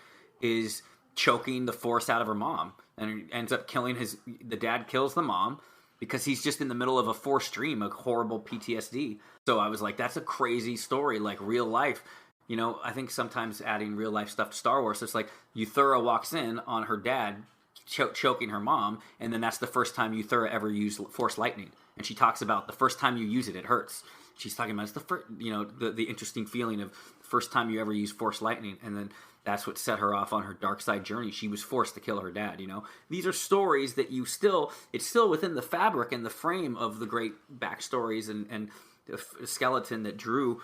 is choking the Force out of her mom, and ends up killing the dad kills the mom because he's just in the middle of a Force dream, a horrible PTSD. So I was like, that's a crazy story, like real life. I think sometimes adding real life stuff to Star Wars, it's like Euthura walks in on her dad choking her mom, and then that's the first time Euthura ever used Force lightning. And she talks about the first time you use it, it hurts. She's talking about it's the first, the interesting feeling of the first time you ever use Force lightning, and then that's what set her off on her dark side journey. She was forced to kill her dad. These are stories that it's still within the fabric and the frame of the great backstories and the skeleton that Drew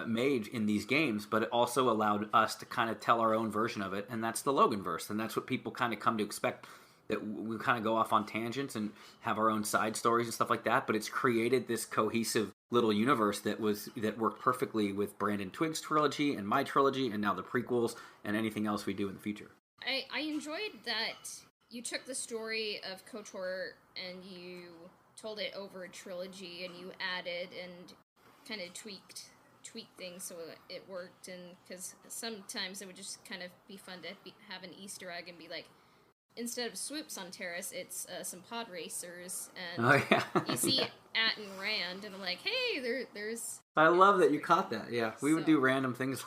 made in these games, but it also allowed us to kind of tell our own version of it, and that's the Loganverse, and that's what people kind of come to expect. That we kind of go off on tangents and have our own side stories and stuff like that, but it's created this cohesive little universe that worked perfectly with Brandon Twig's trilogy and my trilogy, and now the prequels and anything else we do in the future. I enjoyed that you took the story of KOTOR and you told it over a trilogy, and you added and kind of tweaked things so it worked, and because sometimes it would just kind of be fun to have an Easter egg and be like, instead of swoops on Terrace, it's some pod racers, and you see At and Rand, and I'm like, hey, there's. I love that you caught that. Yeah, we would do random things.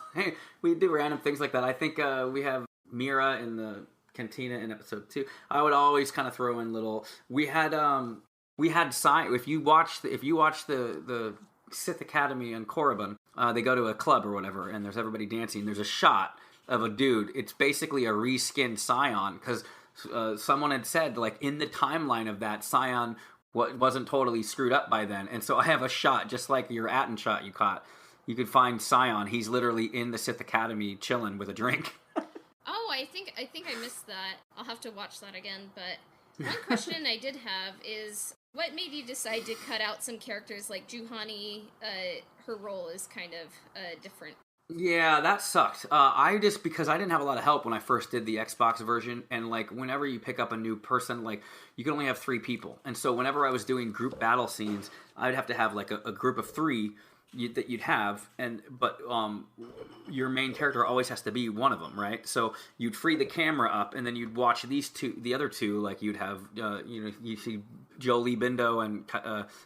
We'd do random things like that. I think we have Mira in the cantina in episode 2. I would always kind of throw in little. We had if you watch the Sith Academy on Korriban, they go to a club or whatever, and there's everybody dancing. There's a shot of a dude. It's basically a reskinned Scion, because someone had said, like, in the timeline of that, Scion wasn't totally screwed up by then. And so I have a shot, just like your Atten shot you caught. You could find Scion. He's literally in the Sith Academy chilling with a drink. Oh, I think I missed that. I'll have to watch that again. But one question I did have is, What made you decide to cut out some characters like Juhani? Her role is kind of different. Yeah, that sucked. Because I didn't have a lot of help when I first did the Xbox version, and like whenever you pick up a new person, like you can only have 3 people, and so whenever I was doing group battle scenes, I'd have to have like a group of 3 that you'd have, but your main character always has to be one of them, right? So you'd free the camera up, and then you'd watch the other 2, like you'd have, you see Jolie Bindo and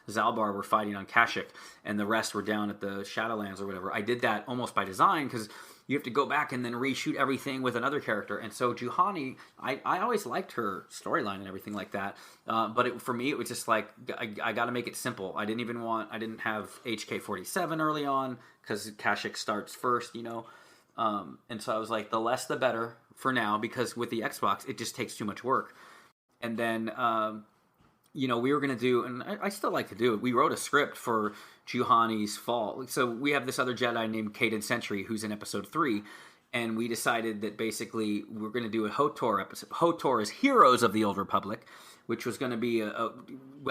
Zalbar were fighting on Kashyyyk, and the rest were down at the Shadowlands or whatever. I did that almost by design, because you have to go back and then reshoot everything with another character. And so Juhani, I always liked her storyline and everything like that. But for me, it was just like, I got to make it simple. I didn't have HK-47 early on, because Kashyyyk starts first, and so I was like, the less the better for now, because with the Xbox, it just takes too much work. And then, we were going to do, and I still like to do it, we wrote a script for Juhani's fall. So we have this other Jedi named Caden Sentry, who's in episode 3, and we decided that basically we're going to do a HOTOR episode. HOTOR is Heroes of the Old Republic, which was going to be a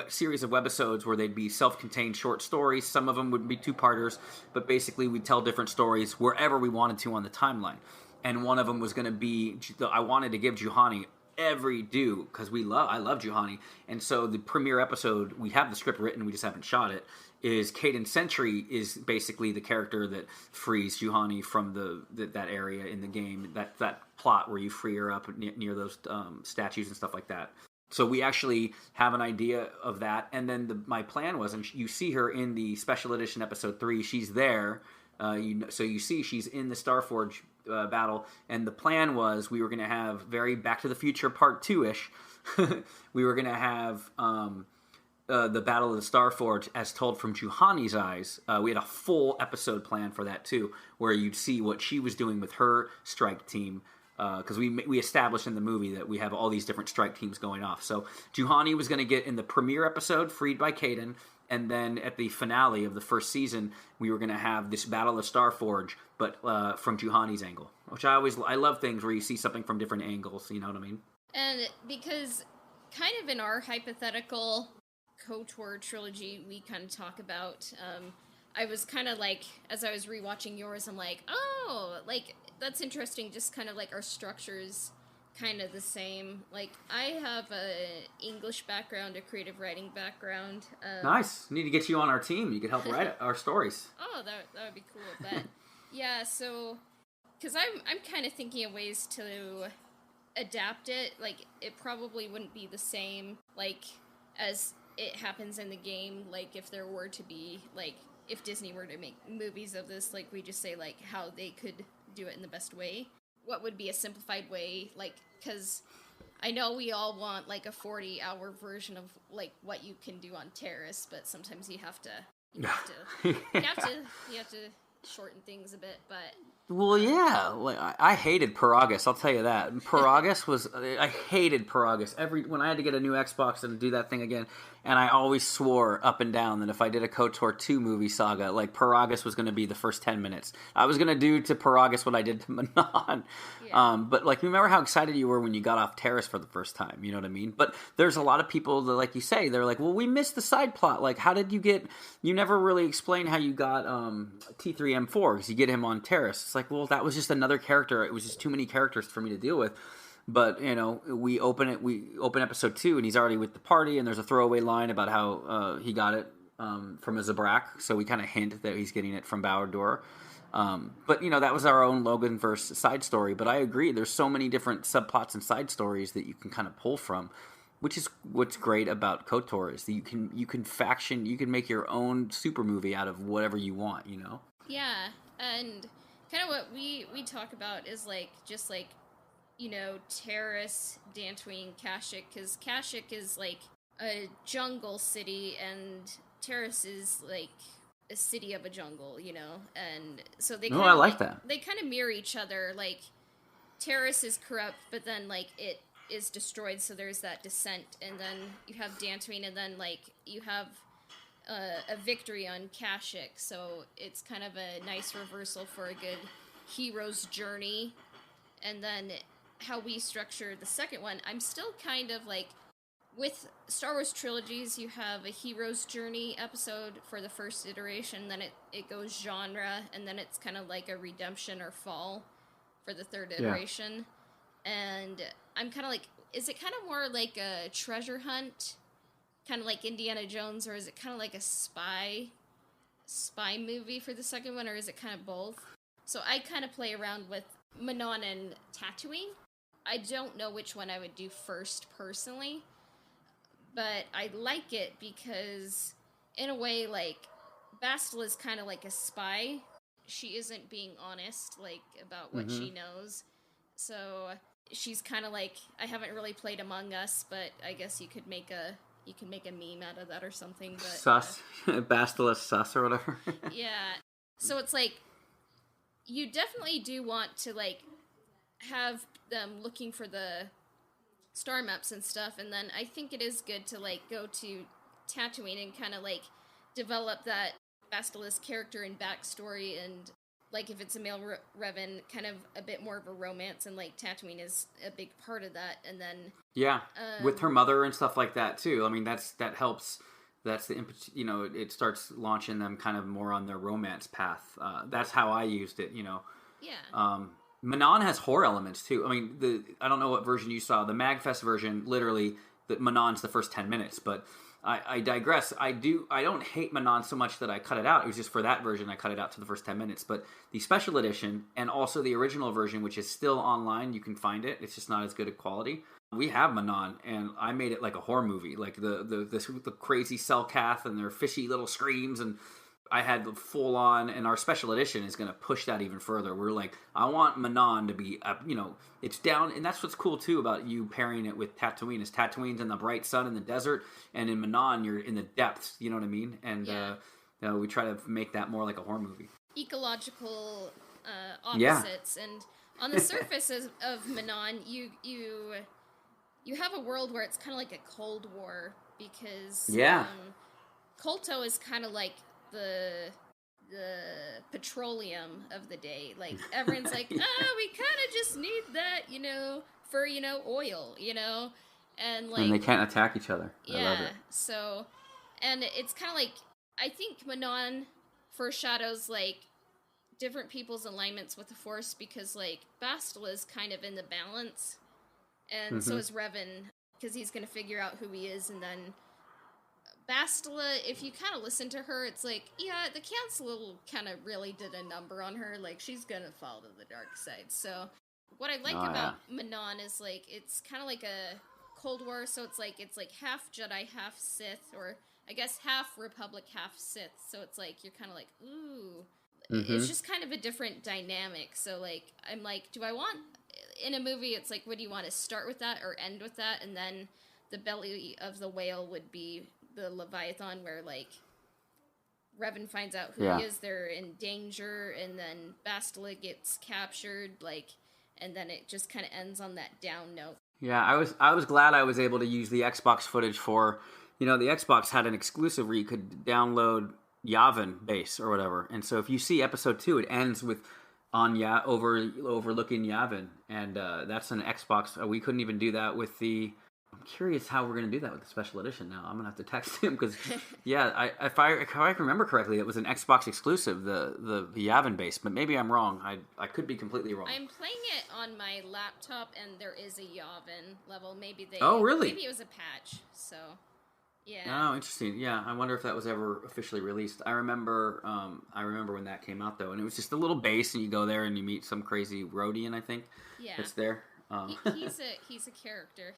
series of webisodes where they'd be self-contained short stories. Some of them would be 2-parters, but basically we'd tell different stories wherever we wanted to on the timeline. And one of them was going to be, I wanted to give Juhani every due, because I love Juhani. And so the premiere episode, we have the script written, we just haven't shot it, is Caden Sentry is basically the character that frees Juhani from that area in the game, that plot where you free her up near those statues and stuff like that. So we actually have an idea of that, and then my plan was, and you see her in the special edition episode 3, she's there, so you see she's in the Starforge battle, and the plan was we were going to have very Back to the Future Part 2-ish, we were going to have the Battle of the Starforge as told from Juhani's eyes. We had a full episode plan for that too, where you'd see what she was doing with her strike team, because we established in the movie that we have all these different strike teams going off. So Juhani was going to get in the premiere episode, freed by Caden, and then at the finale of the first season, we were going to have this Battle of Starforge, but from Juhani's angle, which I love things where you see something from different angles, you know what I mean? And because kind of in our hypothetical KOTOR trilogy, we kind of talk about, I was kind of like, as I was rewatching yours, I'm like, oh, like, that's interesting, just kind of like our structures kind of the same. Like, I have a English background, a creative writing background. Nice. Need to get you on our team. You could help write our stories. Oh, that would be cool. But yeah, so because I'm kind of thinking of ways to adapt it. Like, it probably wouldn't be the same like as it happens in the game. Like, if there were to be, like, if Disney were to make movies of this, like, we just say like how they could do it in the best way. What would be a simplified way, like, because I know we all want like a 40-hour version of like what you can do on Terrace, but sometimes you have to shorten things a bit. But well, yeah, like, I hated Paragus, I'll tell you that. I hated Paragus. When I had to get a new Xbox and do that thing again, and I always swore up and down that if I did a KOTOR 2 movie saga, like, Paragus was going to be the first 10 minutes. I was going to do to Paragus what I did to Manon. Yeah. But, like, remember how excited you were when you got off Terrace for the first time, you know what I mean? But there's a lot of people that, like you say, they're like, well, we missed the side plot. Like, how did you never really explain how you got T3M4, because you get him on Terrace. It's like, well, that was just another character. It was just too many characters for me to deal with. But, we open episode 2, and he's already with the party, and there's a throwaway line about how he got it from a Zabrak, so we kind of hint that he's getting it from Bauer. But, that was our own Loganverse side story. But I agree, there's so many different subplots and side stories that you can kind of pull from, which is what's great about KOTOR, is that you can make your own super movie out of whatever you want, Yeah, and kind of what we talk about is, like, just, like, Terrace, Dantooine, Kashyyyk, because Kashyyyk is, like, a jungle city, and Terrace is, like, a city of a jungle, and so they I like that. They kind of mirror each other. Like, Terrace is corrupt, but then, like, it is destroyed, so there's that descent, and then you have Dantooine, and then, like, you have a victory on Kashyyyk, so it's kind of a nice reversal for a good hero's journey. And then how we structure the second one, I'm still kind of like, with Star Wars trilogies, you have a hero's journey episode for the first iteration, then it goes genre, and then it's kind of like a redemption or fall for the third iteration. And I'm kind of like, is it kind of more like a treasure hunt, kind of like Indiana Jones, or is it kind of like a spy movie for the second one, or is it kind of both? So I kind of play around with Manon and Tatooine. I don't know which one I would do first personally, but I like it because, in a way, like, Bastila is kind of like a spy. She isn't being honest, like, about what she knows. So she's kind of like, I haven't really played Among Us, but I guess you could make a meme out of that or something. But sus, Bastila sus or whatever. Yeah. So it's like, you definitely do want to, like, have them looking for the star maps and stuff, and then I think it is good to, like, go to Tatooine and kind of, like, develop that Bastila's character and backstory, and, like, if it's a male Revan, kind of a bit more of a romance, and, like, Tatooine is a big part of that, and then... Yeah, with her mother and stuff like that, too. I mean, that helps. That's the impetus, you know, it starts launching them kind of more on their romance path. That's how I used it, you know. Yeah. Manon has horror elements, too. I mean, I don't know what version you saw. The MagFest version, literally, Manon's the first 10 minutes, but I digress. I don't hate Manon so much that I cut it out. It was just for that version, I cut it out to the first 10 minutes. But the special edition, and also the original version, which is still online, you can find it. It's just not as good a quality. We have Manon, and I made it like a horror movie, like the crazy cell cath and their fishy little screams, and I had the full on. And our special edition is going to push that even further. We're like, I want Manon to be, it's down, and that's what's cool too about you pairing it with Tatooine. Is Tatooine's in the bright sun in the desert, and in Manon you're in the depths. You know what I mean? And we try to make that more like a horror movie. Ecological opposites, and on the surface of Manon, you have a world where it's kind of like a Cold War, because Kolto is kind of like the petroleum of the day. Like, everyone's like, we kind of just need that, for, oil, and like... And they can't attack each other. Yeah, I love it. So, and it's kind of like, I think Manon foreshadows, like, different people's alignments with the Force, because, like, Bastila is kind of in the balance, and so is Revan, because he's going to figure out who he is, and then Bastila, if you kind of listen to her, it's like, yeah, the Council kind of really did a number on her, like, she's going to fall to the dark side. So what I like about Manon is, like, it's kind of like a Cold War, so it's like half Jedi, half Sith, or I guess half Republic, half Sith, so it's like, you're kind of like, ooh, it's just kind of a different dynamic. So, like, I'm like, do I want, in a movie, it's like, would you want to start with that or end with that? And then the belly of the whale would be the Leviathan, where, like, Revan finds out who he is, they're in danger, and then Bastila gets captured, like, and then it just kind of ends on that down note. Yeah, I was glad I was able to use the Xbox footage for, the Xbox had an exclusive where you could download Yavin base or whatever, and so if you see episode 2, it ends with overlooking Yavin, and that's an Xbox. We couldn't even do that with the... I'm curious how we're going to do that with the special edition now. I'm going to have to text him, because, if I remember correctly, it was an Xbox exclusive, the Yavin base, but maybe I'm wrong. I could be completely wrong. I'm playing it on my laptop, and there is a Yavin level. Maybe they... Oh, really? Maybe it was a patch, so... Yeah. Oh, interesting. Yeah, I wonder if that was ever officially released. I remember when that came out, though, and it was just a little base, and you go there and you meet some crazy Rhodian, I think. Yeah. That's there. He's a character.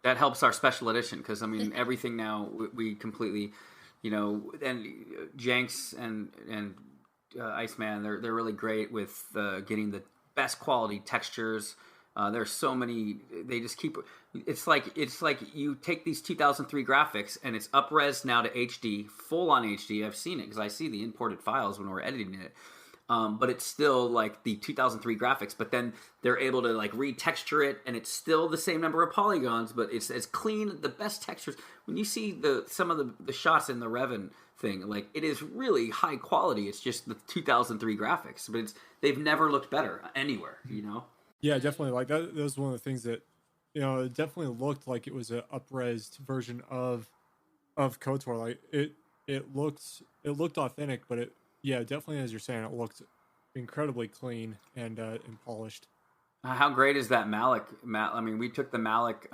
That helps our special edition, because, I mean, everything now, we completely, and Jenks and Iceman, they're really great with getting the best quality textures. There's so many, they just keep, it's like you take these 2003 graphics, and it's up-res now to HD, full on HD. I've seen it, because I see the imported files when we're editing it. But it's still like the 2003 graphics, but then they're able to like retexture it, and it's still the same number of polygons, but it's as clean, the best textures. When you see some of the shots in the Revan thing, like, it is really high quality. It's just the 2003 graphics, but they've never looked better anywhere, Yeah, definitely. Like, that was one of the things that it definitely looked like it was a up-resed version of KOTOR. Like it looked authentic, but yeah, definitely, as you're saying, it looked incredibly clean and polished. How great is that Malik? I mean, we took the Malik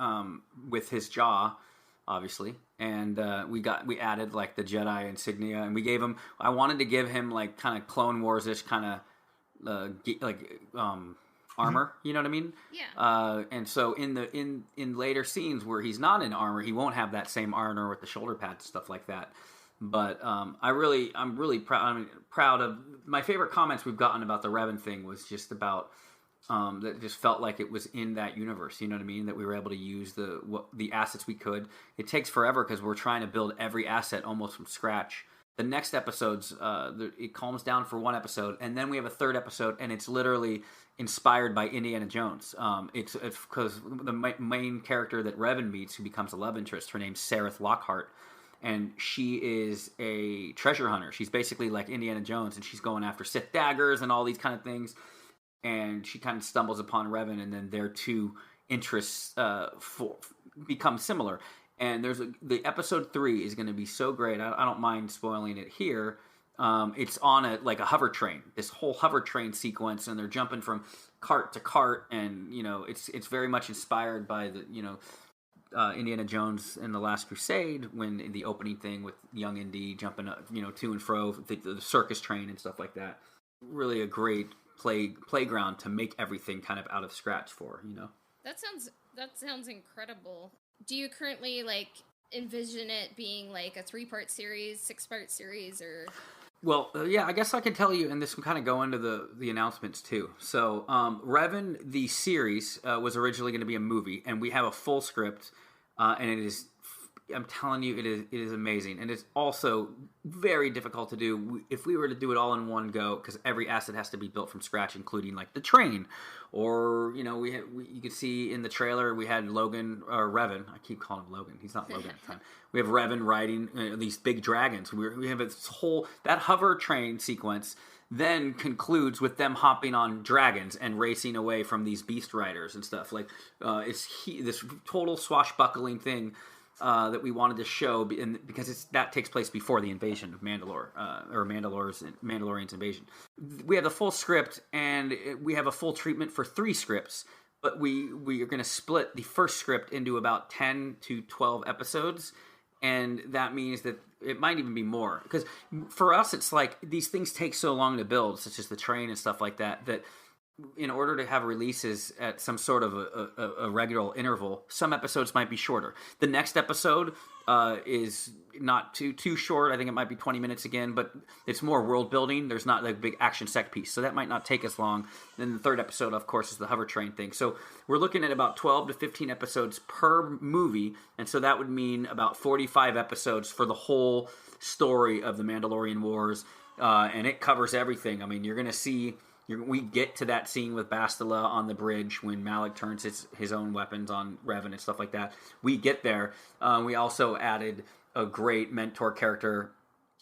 with his jaw, obviously, and we added like the Jedi insignia, and we gave him. I wanted to give him like kind of Clone Wars ish kind of armor. You know what I mean? Yeah. And so in later scenes where he's not in armor, he won't have that same armor with the shoulder pads and stuff like that. But I'm really proud. I mean, proud of my favorite comments we've gotten about the Revan thing was just about. That just felt like it was in that universe. You know what I mean? That we were able to use the assets we could. It takes forever because we're trying to build every asset almost from scratch. The next episodes, it calms down for one episode, and then we have a third episode, and it's literally inspired by Indiana Jones. It's because the main character that Revan meets, who becomes a love interest, her name's Sareth Lockhart, and she is a treasure hunter. She's basically like Indiana Jones, and she's going after Sith daggers and all these kind of things. And she kind of stumbles upon Revan, and then their two interests become similar. And the episode 3 is going to be so great. I don't mind spoiling it here. It's on a hover train. This whole hover train sequence, and they're jumping from cart to cart, and it's very much inspired by the Indiana Jones and the Last Crusade, when the opening thing with young Indy jumping up, to and fro, the circus train and stuff like that. Really a great playground to make everything kind of out of scratch for. That sounds incredible. Do you currently envision it being like a 3-part series, 6-part series, or? Well, yeah, I guess I can tell you, and this can kind of go into the announcements too. So, Revan, the series, was originally going to be a movie, and we have a full script, and it is. I'm telling you, it is amazing, and it's also very difficult to do. If we were to do it all in one go, because every asset has to be built from scratch, including like the train, or you could see in the trailer we had Logan or Revan. I keep calling him Logan. He's not Logan at the time. We have Revan riding these big dragons. We have this whole that hover train sequence. Then concludes with them hopping on dragons and racing away from these beast riders and stuff. This total swashbuckling thing. That we wanted to show, because that takes place before the invasion of Mandalore, or Mandalorian's invasion. We have the full script, and we have a full treatment for 3 scripts, but we are going to split the first script into about 10 to 12 episodes, and that means that it might even be more. Because for us, it's like these things take so long to build, such as the train and stuff like that, that in order to have releases at some sort of a regular interval, some episodes might be shorter. The next episode is not too short. I think it might be 20 minutes again, but it's more world building. There's not like a big action set piece, so that might not take as long. Then the third episode, of course, is the hover train thing. So we're looking at about 12 to 15 episodes per movie, and so that would mean about 45 episodes for the whole story of the Mandalorian Wars, and it covers everything. I mean, you're going to see... We get to that scene with Bastila on the bridge when Malik turns his own weapons on Revan and stuff like that. We get there. We also added a great mentor character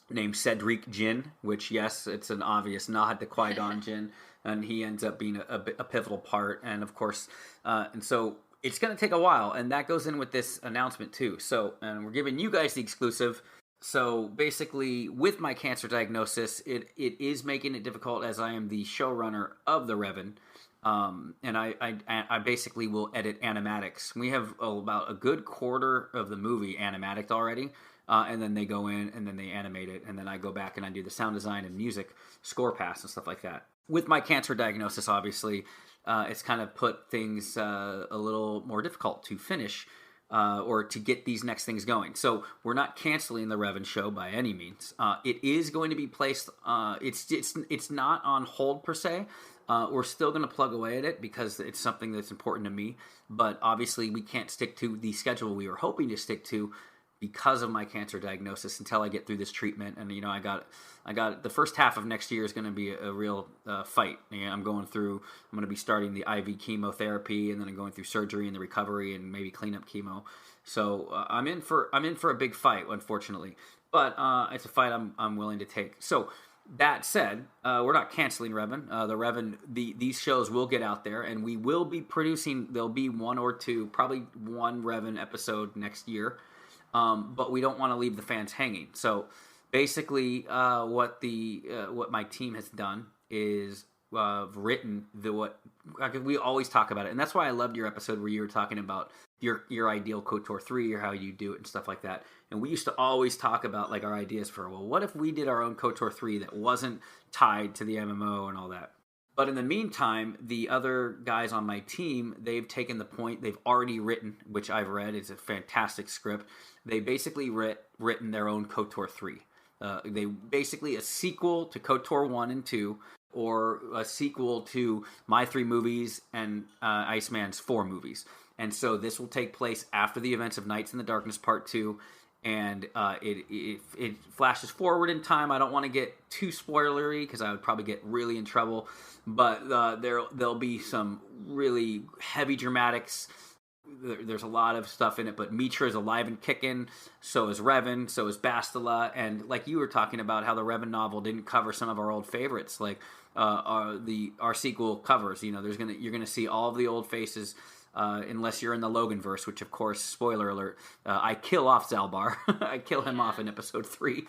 named Cedric Jin, which, yes, it's an obvious nod to Qui-Gon Jinn, and he ends up being a pivotal part. And, of course, and so it's going to take a while, and that goes in with this announcement, too. So, and we're giving you guys the exclusive. So basically, with my cancer diagnosis, it is making it difficult, as I am the showrunner of the Revan, and I basically will edit animatics. We have about a good quarter of the movie animatic already, and then they go in and then they animate it, and then I go back and I do the sound design and music, score pass and stuff like that. With my cancer diagnosis, obviously, it's kind of put things a little more difficult to finish. Or to get these next things going. So we're not canceling the Revan show by any means. It is going to be placed. It's not on hold per se. We're still going to plug away at it because it's something that's important to me. But obviously, we can't stick to the schedule we were hoping to stick to because of my cancer diagnosis until I get through this treatment. And I got the first half of next year is going to be a real fight. I'm going to be starting the IV chemotherapy, and then I'm going through surgery and the recovery and maybe cleanup chemo. So I'm in for a big fight, unfortunately, but it's a fight I'm willing to take. So that said, we're not canceling Revan. These shows will get out there, and we will be producing. There'll be one or two, probably one Revan episode next year, but we don't want to leave the fans hanging. So basically, what my team has done is written we always talk about it, and that's why I loved your episode where you were talking about your ideal KOTOR 3 or how you do it and stuff like that. And we used to always talk about like our ideas for, well, what if we did our own KOTOR 3 that wasn't tied to the MMO and all that. But in the meantime, the other guys on my team, they've taken the point, they've already written, which I've read, it's a fantastic script. They basically written their own KOTOR 3. They basically a sequel to KOTOR 1 and 2, or a sequel to my 3 movies and Iceman's 4 movies. And so this will take place after the events of Knights in the Darkness Part 2, and it flashes forward in time. I don't want to get too spoilery because I would probably get really in trouble, but there'll be some really heavy dramatics. There's a lot of stuff in it, but Mitra is alive and kicking, so is Revan, so is Bastila, and like you were talking about how the Revan novel didn't cover some of our old favorites, like our sequel covers. You know, you're gonna see all of the old faces. Unless you're in the Logan verse, which of course, spoiler alert, I kill off Zalbar. I kill him off in episode 3.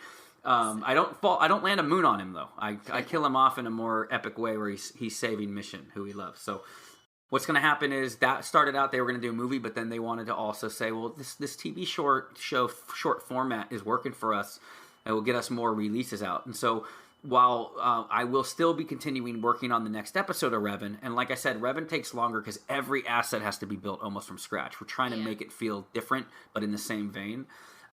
I don't land a moon on him though. I kill him off in a more epic way where he's saving Mission, who he loves. So what's going to happen is that started out they were going to do a movie, but then they wanted to also say, well, this TV short format is working for us, and will get us more releases out. And so while I will still be continuing working on the next episode of Revan, and like I said, Revan takes longer because every asset has to be built almost from scratch. We're trying to make it feel different, but in the same vein.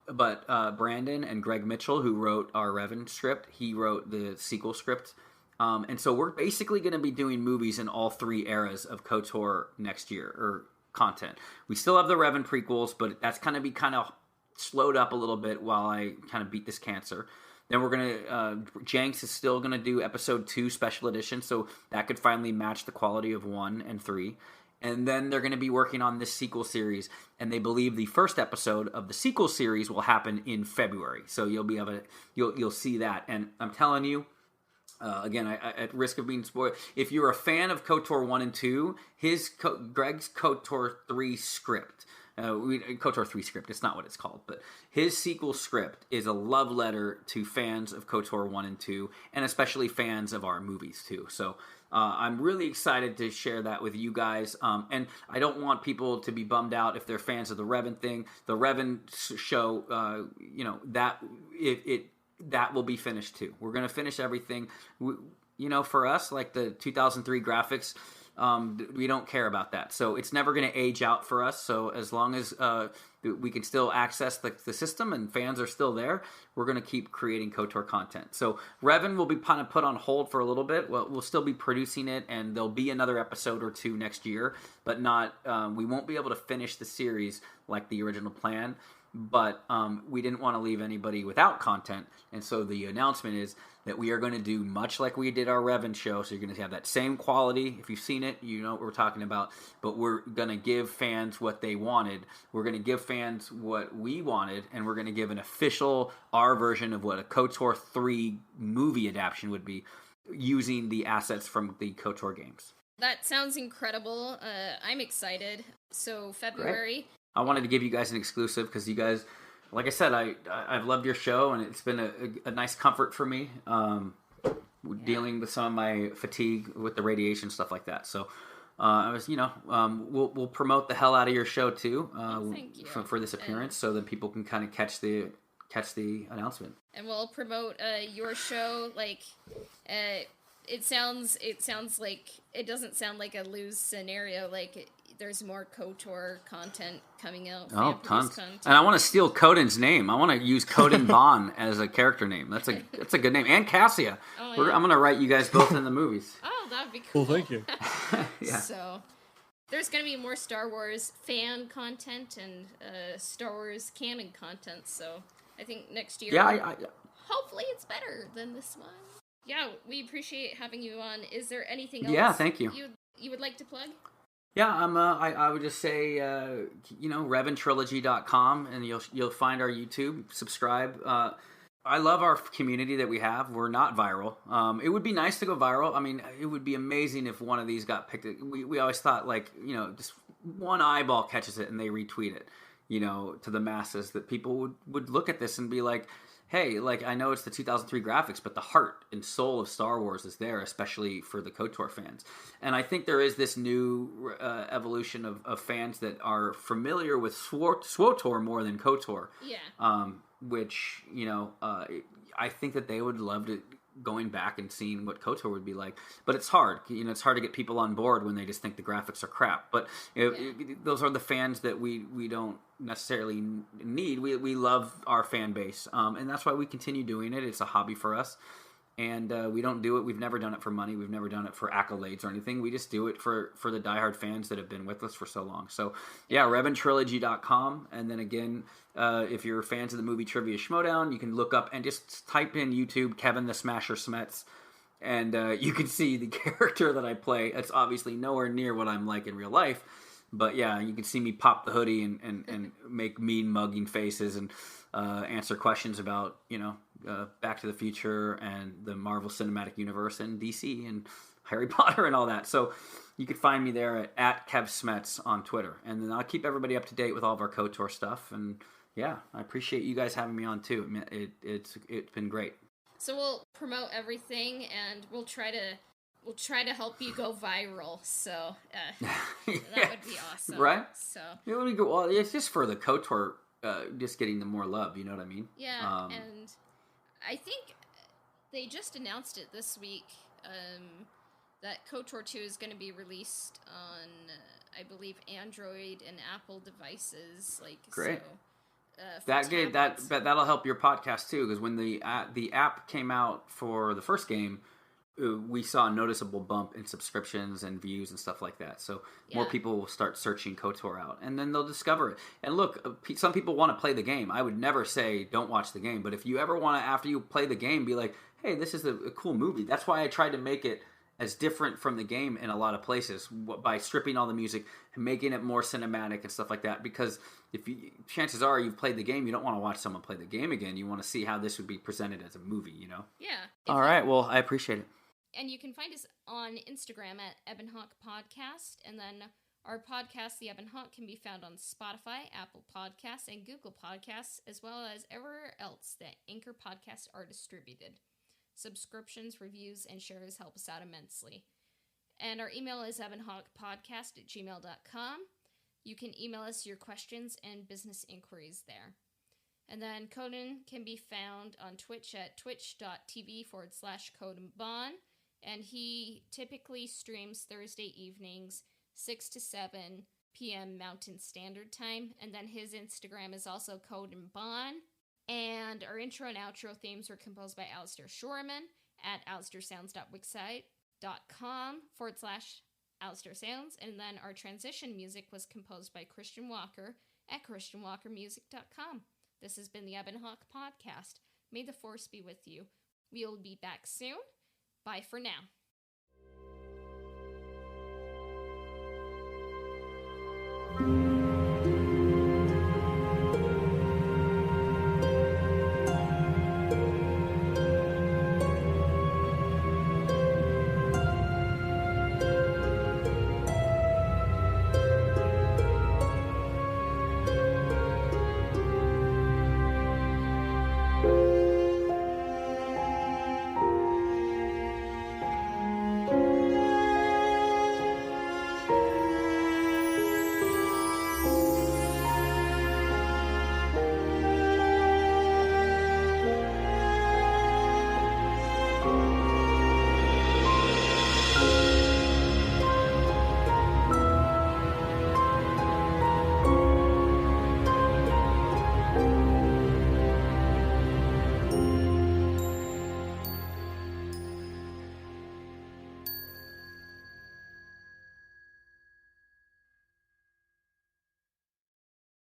But Brandon and Greg Mitchell, who wrote our Revan script, he wrote the sequel script. And so we're basically going to be doing movies in all 3 eras of KOTOR next year, or content. We still have the Revan prequels, but that's going to be kind of slowed up a little bit while I kind of beat this cancer. Then we're going to, Jenks is still going to do episode 2 special edition, so that could finally match the quality of 1 and 3. And then they're going to be working on this sequel series, and they believe the first episode of the sequel series will happen in February. So you'll be able to, you'll see that. And I'm telling you, again, at risk of being spoiled, if you're a fan of KOTOR 1 and 2, Greg's KOTOR 3 script, KOTOR 3 script, it's not what it's called, but his sequel script is a love letter to fans of KOTOR 1 and 2, and especially fans of our movies too. So I'm really excited to share that with you guys, and I don't want people to be bummed out if they're fans of the Revan thing. The Revan show, that will be finished too. We're going to finish everything. For us, like the 2003 graphics, we don't care about that. So it's never going to age out for us. So as long as we can still access the system and fans are still there, we're going to keep creating KOTOR content. So Revan will be kind of put on hold for a little bit. We'll still be producing it, and there'll be another episode or 2 next year, but not. We won't be able to finish the series like the original plan. But we didn't want to leave anybody without content, and so the announcement is that we are going to do much like we did our Revan show, so you're going to have that same quality. If you've seen it, you know what we're talking about, but we're going to give fans what they wanted. We're going to give fans what we wanted, and we're going to give an official, our version of what a KOTOR 3 movie adaptation would be, using the assets from the KOTOR games. That sounds incredible. I'm excited. So February... Great. I wanted to give you guys an exclusive because you guys, like I said, I've loved your show, and it's been a nice comfort for me dealing with some of my fatigue with the radiation, stuff like that. So I was, we'll promote the hell out of your show too thank you. For this appearance, so that people can kind of catch the announcement. And we'll promote your show like. It sounds like it doesn't sound like a lose scenario. Like there's more KOTOR content coming out. Oh, tons! Content. And I want to steal Coden's name. I want to use Coden Bond as a character name. That's a good name. And Cassia. Oh, yeah. I'm gonna write you guys both in the movies. Oh, that'd be cool. Well, thank you. Yeah. So there's gonna be more Star Wars fan content and Star Wars canon content. So I think next year. Yeah, hopefully it's better than this one. Yeah, we appreciate having you on. Is there anything else? Yeah, thank you. You would like to plug? Yeah, I would just say, RevanTrilogy.com, and you'll find our YouTube. Subscribe. I love our community that we have. We're not viral. It would be nice to go viral. I mean, it would be amazing if one of these got picked. We always thought, like, just one eyeball catches it and they retweet it, to the masses, that people would look at this and be like, hey, like, I know it's the 2003 graphics, but the heart and soul of Star Wars is there, especially for the KOTOR fans. And I think there is this new evolution of fans that are familiar with SWOTOR more than KOTOR. Yeah. Which, I think that they would love to going back and seeing what KOTOR would be like. But it's hard. It's hard to get people on board when they just think the graphics are crap. But those are the fans that we don't necessarily need. We love our fan base. And that's why we continue doing it. It's a hobby for us. And we don't do it. We've never done it for money. We've never done it for accolades or anything. We just do it for the diehard fans that have been with us for so long. So, yeah, RevanTrilogy.com. And then again, if you're fans of the movie Trivia Schmodown, you can look up and just type in YouTube Kevin the Smasher Smets. And you can see the character that I play. It's obviously nowhere near what I'm like in real life. But, yeah, you can see me pop the hoodie and make mean mugging faces and answer questions about, Back to the Future and the Marvel Cinematic Universe and DC and Harry Potter and all that. So you can find me there at KevSmets on Twitter. And then I'll keep everybody up to date with all of our KOTOR stuff. And, yeah, I appreciate you guys having me on, too. It's been great. So we'll promote everything, and we'll try to help you go viral. So that would be awesome. Right? So it would be good. Well, it's just for the KOTOR, just getting the more love, you know what I mean? Yeah, and I think they just announced it this week, that KOTOR 2 is going to be released on, I believe, Android and Apple devices. Great. So, that'll help your podcast too, because when the app came out for the first game, we saw a noticeable bump in subscriptions and views and stuff like that. So more people will start searching KOTOR out, and then they'll discover it. And look, some people want to play the game. I would never say don't watch the game, but if you ever want to, after you play the game, be like, hey, this is a cool movie. That's why I tried to make it as different from the game in a lot of places by stripping all the music and making it more cinematic and stuff like that. Because chances are you've played the game, you don't want to watch someone play the game again. You want to see how this would be presented as a movie, Yeah. All right. Well, I appreciate it. And you can find us on Instagram at Ebonhawk Podcast. And then our podcast, The Ebonhawk, can be found on Spotify, Apple Podcasts, and Google Podcasts, as well as everywhere else that Anchor podcasts are distributed. Subscriptions, reviews, and shares help us out immensely. And our email is ebonhawkpodcast@gmail.com. You can email us your questions and business inquiries there. And then Conan can be found on Twitch at twitch.tv/CodenBon. And he typically streams Thursday evenings, 6 to 7 p.m. Mountain Standard Time. And then his Instagram is also CodenBon. And our intro and outro themes were composed by Alistair Shoreman at alistairsounds.wixsite.com/Alistair Sounds. And then our transition music was composed by Christian Walker at christianwalkermusic.com. This has been the Ebonhawk Podcast. May the Force be with you. We will be back soon. Bye for now.